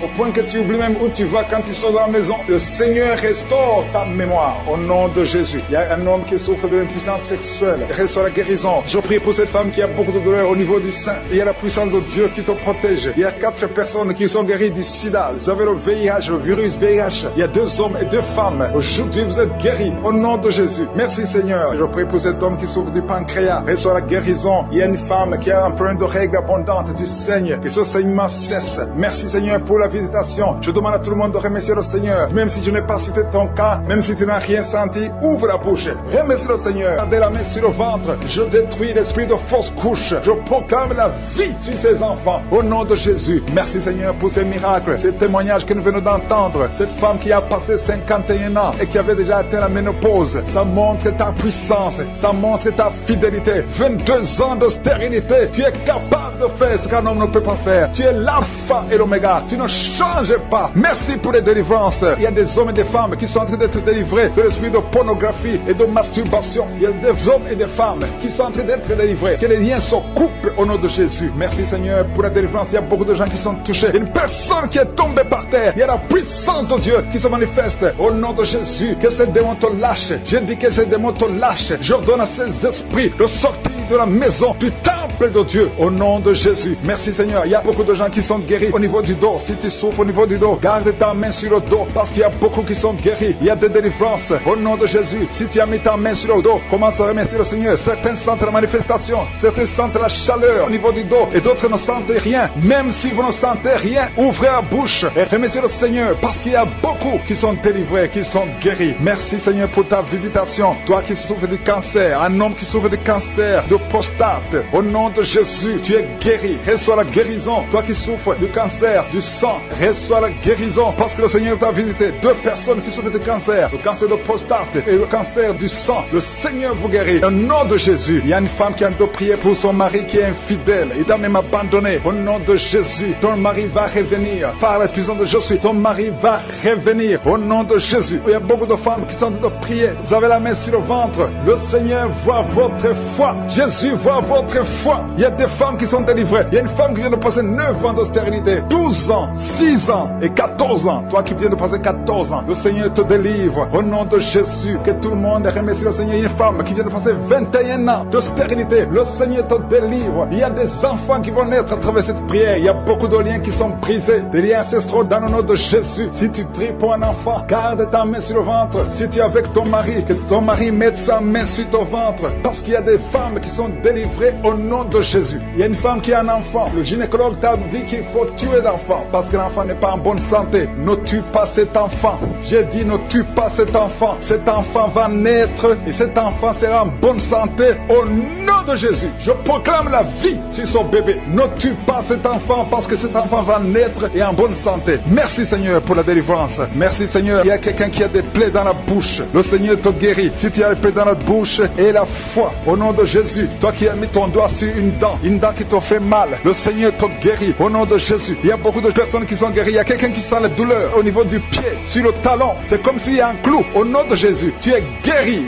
au point que tu oublies même où tu vas quand tu sors de la maison. Le Seigneur restaure ta mémoire au nom de Jésus. Il y a un homme qui souffre de l'impuissance sexuelle. Reçois la guérison. Je prie pour cette femme qui a beaucoup de douleur au niveau du sein. Il y a la puissance de Dieu qui te protège. Il y a 4 personnes qui sont guéries du sida. Vous avez le VIH, le virus VIH. Il y a 2 hommes et 2 femmes. Aujourd'hui, vous êtes guéris au nom de Jésus. Merci Seigneur. Je prie pour cet homme qui souffre du pancréas. Reçois la guérison. Il y a une femme qui a un problème de règles abondantes du saigne. Et ce saignement cesse. Merci Seigneur pour la visitation. Je demande à tout le monde de remercier le Seigneur. Même si je n'ai pas cité ton cas, même si tu n'as rien senti, ouvre la bouche. Remercie le Seigneur. Gardez la main sur le ventre. Je détruis l'esprit de fausse couche. Je proclame la vie sur ces enfants. Au nom de Jésus. Merci Seigneur pour ces miracles, ces témoignages que nous venons d'entendre. Cette femme qui a passé 51 ans et qui avait déjà atteint la ménopause. Ça montre ta puissance. Ça montre ta fidélité. 22 ans de stérilité. Tu es capable de faire ce qu'un homme ne peut pas faire. Tu es l'alpha et l'oméga. Tu ne changes pas. Merci pour les délivrances. Il y a des hommes et des femmes qui sont en train d'être délivrés de l'esprit de pornographie et de masturbation. Il y a des hommes et des femmes qui sont en train d'être délivrés. Que les liens se coupent au nom de Jésus. Merci Seigneur pour la délivrance. Il y a beaucoup de gens qui sont touchés. Une personne qui est tombée par terre. Il y a la puissance de Dieu qui se manifeste au nom de Jésus. Que ces démons te lâchent. Je dis que ces démons te lâchent. J'ordonne à ces esprits de sortir de la maison, du temple de Dieu, au nom de Jésus. Merci Seigneur. Il y a beaucoup de gens qui sont guéris au niveau du dos. Si tu souffres au niveau du dos, garde ta main sur le dos, parce qu'il y a beaucoup qui sont guéris. Il y a des délivrances au nom de Jésus. Si tu as mis ta main sur le dos, commence à remercier le Seigneur. Certains sentent la manifestation, certains sentent la chaleur au niveau du dos, et d'autres ne sentent rien. Même si vous ne sentez rien, ouvrez la bouche et remerciez le Seigneur, parce qu'il y a beaucoup qui sont délivrés, qui sont guéris. Merci Seigneur pour ta visitation. Toi qui souffres du cancer, un homme qui souffre du cancer de prostate, au nom de Jésus, tu es guéri. Reçois la guérison. Toi qui souffres du cancer du sang, reçois la guérison, parce que le Seigneur t'a visité. 2 personnes qui souffrent du cancer, le cancer de prostate et le cancer du sang. Le Seigneur vous guérit. Au nom de Jésus. Il y a une femme qui a de prier pour son mari qui est infidèle. Il t'a même abandonné. Au nom de Jésus, ton mari va revenir. Par la puissance de Jésus, ton mari va revenir. Au nom de Jésus. Il y a beaucoup de femmes qui sont en train de prier. Vous avez la main sur le ventre. Le Seigneur voit votre foi. Jésus voit votre foi. Il y a des femmes qui sont délivrées. Il y a une femme qui vient de passer 9 ans de stérilité, 12 ans, 6 ans et 14 ans. Toi qui viens de passer 14 ans, le Seigneur te délivre. Au nom de Jésus, que tout le monde remercie le Seigneur. Il y a une femme qui vient de passer 21 ans de stérilité. Le Seigneur te délivre. Il y a des enfants qui vont naître à travers cette prière. Il y a beaucoup de liens qui sont brisés. Des liens ancestraux dans le nom de Jésus. Si tu pries pour un enfant, garde ta main sur le ventre. Si tu es avec ton mari, que ton mari mette sa main sur ton ventre. Parce qu'il y a des femmes qui sont délivrées au nom de Jésus. Il y a une femme qui a un enfant. Le gynécologue t'a dit qu'il faut tuer l'enfant parce que l'enfant n'est pas en bonne santé. Ne tue pas cet enfant. J'ai dit ne tue pas cet enfant. Cet enfant va naître et cet enfant sera en bonne santé au nom de Jésus. Je proclame la vie sur son bébé. Ne tue pas cet enfant parce que cet enfant va naître et en bonne santé. Merci Seigneur pour la délivrance. Merci Seigneur. Il y a quelqu'un qui a des plaies dans la bouche. Le Seigneur te guérit. Si tu as des plaies dans la bouche et la foi au nom de Jésus, toi qui as mis ton doigt sur une dent qui te fait mal. Le Seigneur te guérit au nom de Jésus. Il y a beaucoup de personnes qui sont guéries. Il y a quelqu'un qui sent la douleur au niveau du pied, sur le talon. C'est comme s'il y a un clou. Au nom de Jésus, tu es guéri.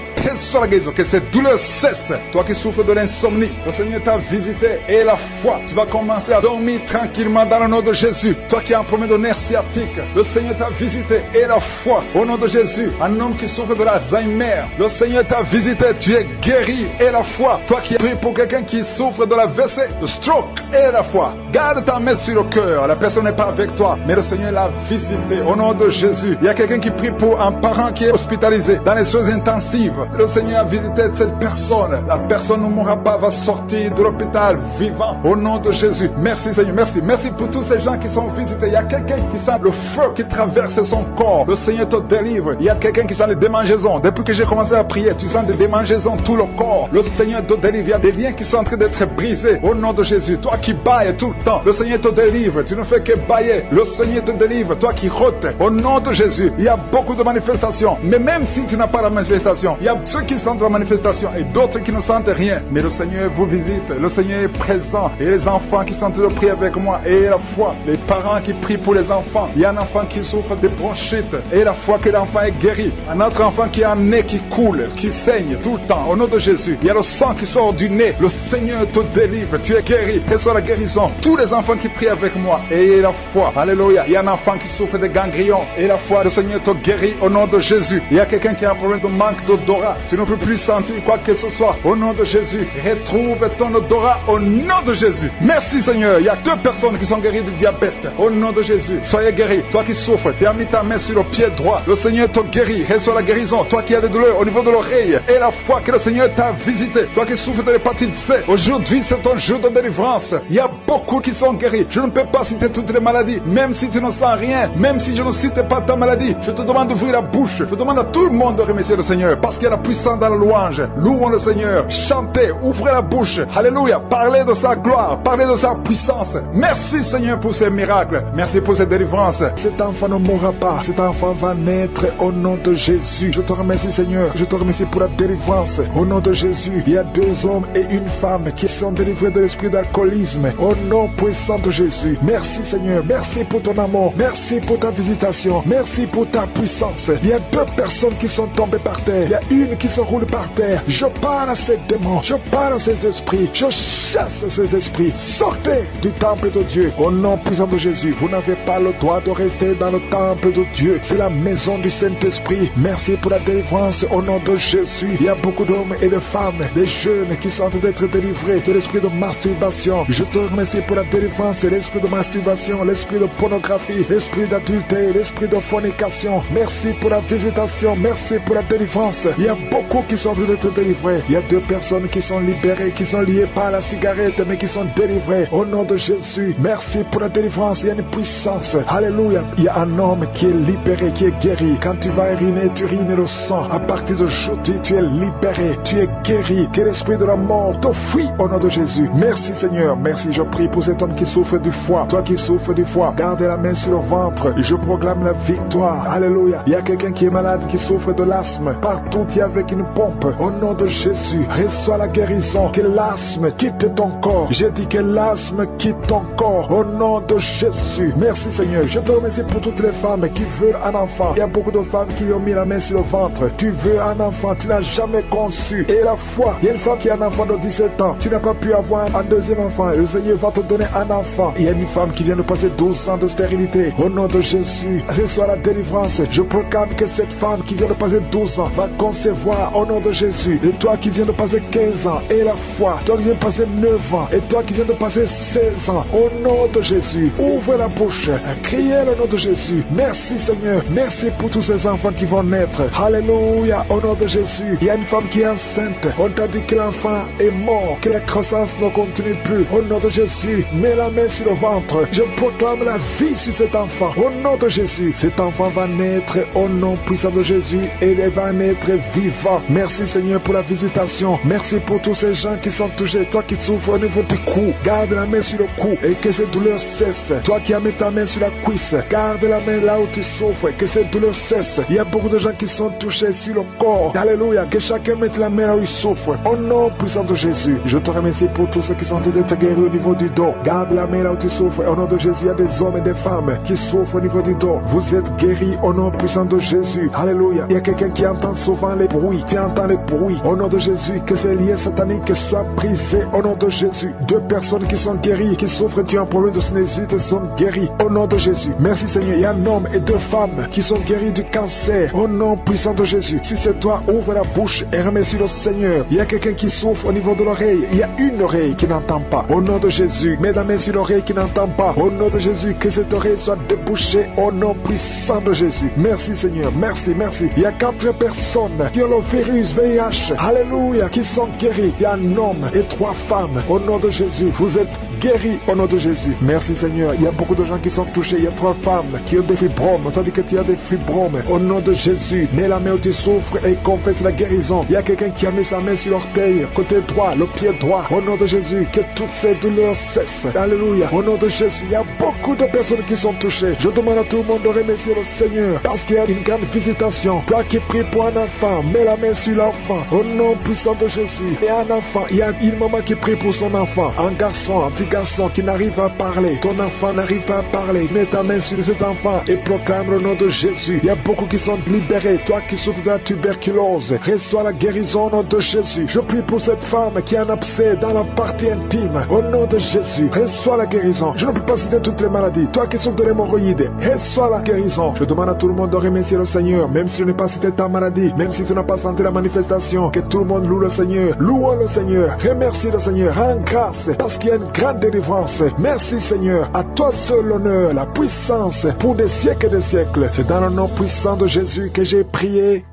Que cette douleur cesse. Toi qui souffres de l'insomnie, le Seigneur t'a visité et la foi, tu vas commencer à dormir tranquillement dans le nom de Jésus. Toi qui as un problème de nerf sciatique, le Seigneur t'a visité et la foi, au nom de Jésus. Un homme qui souffre de l'Alzheimer, le Seigneur t'a visité, tu es guéri et la foi. Toi qui pries pour quelqu'un qui souffre de la WC, le stroke et la foi. Garde ta main sur le cœur. La personne n'est pas avec toi, mais le Seigneur l'a visité au nom de Jésus. Il y a quelqu'un qui prie pour un parent qui est hospitalisé dans les soins intensifs. Le Seigneur a visité cette personne. La personne ne mourra pas, va sortir de l'hôpital vivant au nom de Jésus. Merci Seigneur, merci. Merci pour tous ces gens qui sont visités. Il y a quelqu'un qui sent le feu qui traverse son corps. Le Seigneur te délivre. Il y a quelqu'un qui sent les démangeaisons. Depuis que j'ai commencé à prier, tu sens des démangeaisons tout le corps. Le Seigneur te délivre. Il y a des liens qui sont en train d'être brisés au nom de Jésus. Toi qui bailles tout le temps, le Seigneur te délivre. Tu ne fais que bailler. Le Seigneur te délivre. Toi qui rôtes au nom de Jésus. Il y a beaucoup de manifestations. Mais même si tu n'as pas la manifestation, il y a ceux qui sentent la manifestation et d'autres qui ne sentent rien. Mais le Seigneur vous visite. Le Seigneur est présent. Et les enfants qui sont en train de prier avec moi. Et la foi. Les parents qui prient pour les enfants. Il y a un enfant qui souffre de bronchite. Et la foi que l'enfant est guéri. Un autre enfant qui a un nez qui coule, qui saigne tout le temps. Au nom de Jésus. Il y a le sang qui sort du nez. Le Seigneur te délivre. Tu es guéri. Reçois la guérison. Tous les enfants qui prient avec moi. Et la foi. Alléluia. Il y a un enfant qui souffre de ganglions. Et la foi. Le Seigneur te guérit au nom de Jésus. Il y a quelqu'un qui a un problème de manque d'odorat. Tu ne peux plus sentir quoi que ce soit. Au nom de Jésus. Retrouve ton odorat au nom de Jésus. Merci Seigneur. Il y a 2 personnes qui sont guéries du diabète. Au nom de Jésus. Soyez guéris. Toi qui souffres, tu as mis ta main sur le pied droit. Le Seigneur te guérit. Reçois la guérison. Toi qui as des douleurs au niveau de l'oreille. Et la foi que le Seigneur t'a visité. Toi qui souffres de l'hépatite C. Aujourd'hui, c'est ton jour de délivrance. Il y a beaucoup qui sont guéris. Je ne peux pas citer toutes les maladies. Même si tu ne sens rien. Même si je ne cite pas ta maladie. Je te demande d'ouvrir la bouche. Je demande à tout le monde de remercier le Seigneur. Parce qu'il y a la puissance dans la louange. Louons le Seigneur. Chantez. Ouvrez la bouche. Alléluia. Parlez de sa gloire. Parlez de sa puissance. Merci Seigneur pour ces miracles. Merci pour ces délivrances. Cet enfant ne mourra pas. Cet enfant va naître au nom de Jésus. Je te remercie Seigneur. Je te remercie pour la délivrance. Au nom de Jésus. Il y a 2 hommes et une femme qui sont délivrés de l'esprit d'alcoolisme. Au nom puissant de Jésus. Merci Seigneur. Merci pour ton amour. Merci pour ta visitation. Merci pour ta puissance. Il y a 2 personnes qui sont tombées par terre. Il y a une qui se roule par terre. Je parle à ces démons. Je parle à ces esprits. Je chasse ces esprits. Sortez du temple de Dieu. Au nom puissant de Jésus. Vous n'avez pas le droit de rester dans le temple de Dieu. C'est la maison du Saint-Esprit. Merci pour la délivrance au nom de Jésus. Il y a beaucoup d'hommes et de femmes, des jeunes qui sont en train d'être délivrés de l'esprit de masturbation. Je te remercie pour la délivrance, l'esprit de masturbation, l'esprit de pornographie, l'esprit d'adultère, l'esprit de fornication. Merci pour la visitation. Merci pour la délivrance. Il y a beaucoup qui sont en train d'être délivrés. Il y a 2 personnes qui sont libérées, qui sont liées par la cigarette, mais qui sont délivrées au nom de Jésus. Merci pour la délivrance. Il y a une puissance. Alléluia. Il y a un homme qui est libéré, qui est guéri. Quand tu vas uriner, tu urines le sang. À partir d'aujourd'hui, tu es libéré. Tu es guéri. Que l'esprit de la mort te fuit au nom de Jésus. Merci Seigneur. Merci. Je prie pour cet homme qui souffre du foie. Toi qui souffres du foie, garde la main sur le ventre. Je proclame la victoire. Alléluia. Il y a quelqu'un qui est malade, qui souffre de l'asthme. Partout, tu es avec une pompe. Au nom de Jésus, reçois la guérison. Que l'asthme quitte ton corps. J'ai dit que l'asthme quitte ton corps. Au nom de Jésus. Merci Seigneur. Je te remercie pour toutes les femmes qui veulent un enfant. Il y a beaucoup de femmes qui ont mis la main sur le ventre. Tu veux un enfant, tu n'as jamais conçu. Et la foi, il y a une femme qui a un enfant de 17 ans. Tu n'as pas pu avoir un 2e enfant. Le Seigneur va te donner un enfant. Il y a une femme qui vient de passer 12 ans de stérilité. Au nom de Jésus, reçois la délivrance. Je proclame que cette femme qui vient de passer 12 ans va concevoir au nom de Jésus. Et toi qui viens de passer 15 ans, et la foi, toi qui viens de passer 9 ans, et toi qui viens de passer 16 ans, au nom de Jésus, ouvre la bouche, criez le nom de Jésus. Merci Seigneur, merci pour tous ces enfants qui vont naître. Alléluia, au nom de Jésus. Il y a une femme qui est enceinte. On t'a dit que l'enfant est mort, que la croissance ne continue plus. Au nom de Jésus, mets la main sur le ventre. Je proclame la vie sur cet enfant. Au nom de Jésus, cet enfant va naître au nom puissant de Jésus et il va naître vivant. Merci Seigneur pour la visitation. Merci pour tous ces gens qui sont touchés. Toi qui souffres au niveau du cou, garde la main sur le cou et que ces douleurs cessent. Toi qui as mis ta main sur la cuisse, garde la main là où tu souffres, que ces douleurs cessent. Il y a beaucoup de gens qui sont touchés sur le corps. Alléluia, que chacun mette la main là où il souffre. Au nom puissant de Jésus, je te remercie pour tous ceux qui sont en train d'être guéris au niveau du dos. Garde la main là où tu souffres. Au nom de Jésus, il y a des hommes et des femmes qui souffrent au niveau du dos. Vous êtes guéris au nom puissant de Jésus. Alléluia. Il y a quelqu'un qui entend souvent les bruits. Tu entends les bruits. Au nom de Jésus, que ces liens sataniques soient brisés. Au nom de Jésus, 2 personnes qui sont guéries, qui souffrent d'un problème de sinusite sont guéries. Au nom de Jésus. Merci Seigneur. Il y a un homme et 2 femmes qui sont guéris du cancer. Au nom puissant de Jésus. Si c'est toi, ouvre la bouche et remercie le Seigneur. Il y a quelqu'un qui souffre au niveau de l'oreille. Il y a une oreille qui n'entend pas. Au nom de Jésus, mets la main sur l'oreille qui n'entend pas. Au nom de Jésus, que cette oreille soit débouchée au nom puissant de Jésus. Merci Seigneur, merci, merci. Il y a 4 personnes qui ont le virus VIH. Alléluia, qui sont guéries. Il y a un homme et 3 femmes. Au nom de Jésus, vous êtes guéris au nom de Jésus. Merci Seigneur. Il y a beaucoup de gens qui sont touchés. Il y a 3 femmes qui ont des fibromes. On t'a dit que tu as des fibromes. Au nom de Jésus, mets la main où tu souffres et confesse la guérison. Il y a quelqu'un qui a mis sa main sur l'orteil, côté droit, le pied droit. Au nom de Jésus, que toutes ces douleurs cessent. Alléluia. Au nom de Jésus, il y a beaucoup de personnes qui sont touchées. Je demande à tout le monde de remercier le Seigneur parce qu'il y a une grande visitation. Toi qui pries pour un enfant, mets la main sur l'enfant. Au nom puissant de Jésus. Et un enfant, il y a une maman qui prie pour son enfant. Un garçon, un petit garçon qui n'arrive à parler. Ton enfant n'arrive pas à parler. Mets ta main sur cet enfant et proclame le nom de Jésus. Il y a beaucoup qui sont libérés. Toi qui souffres de la tuberculose, reçois la guérison au nom de Jésus. Je prie pour cette femme qui a un abcès dans la partie intime. Au nom de Jésus, reçois la guérison. Je ne peux pas citer toutes les maladies. Toi qui souffres de l'hémorroïde, reçois la guérison. Je demande à tout le monde de remercier le Seigneur, même si je n'ai pas cité ta maladie, même si tu n'as pas senti la manifestation, que tout le monde loue le Seigneur. Louons le Seigneur. Remercie le Seigneur. Rends grâce parce qu'il y a une grande délivrance. Merci Seigneur. À toi seul l'honneur, la puissance pour des siècles et des siècles. C'est dans le nom puissant de Jésus que j'ai prié.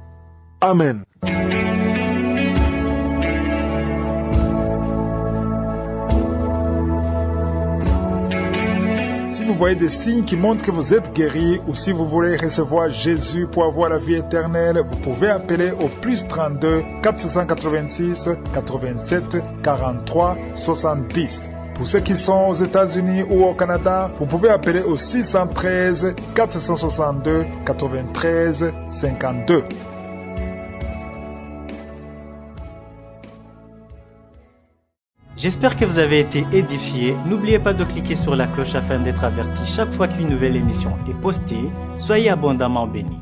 Amen. Si vous voyez des signes qui montrent que vous êtes guéri ou si vous voulez recevoir Jésus pour avoir la vie éternelle, vous pouvez appeler au +32 486 87 43 70. Pour ceux qui sont aux États-Unis ou au Canada, vous pouvez appeler au 613 462 93 52. J'espère que vous avez été édifiés. N'oubliez pas de cliquer sur la cloche afin d'être averti chaque fois qu'une nouvelle émission est postée. Soyez abondamment bénis.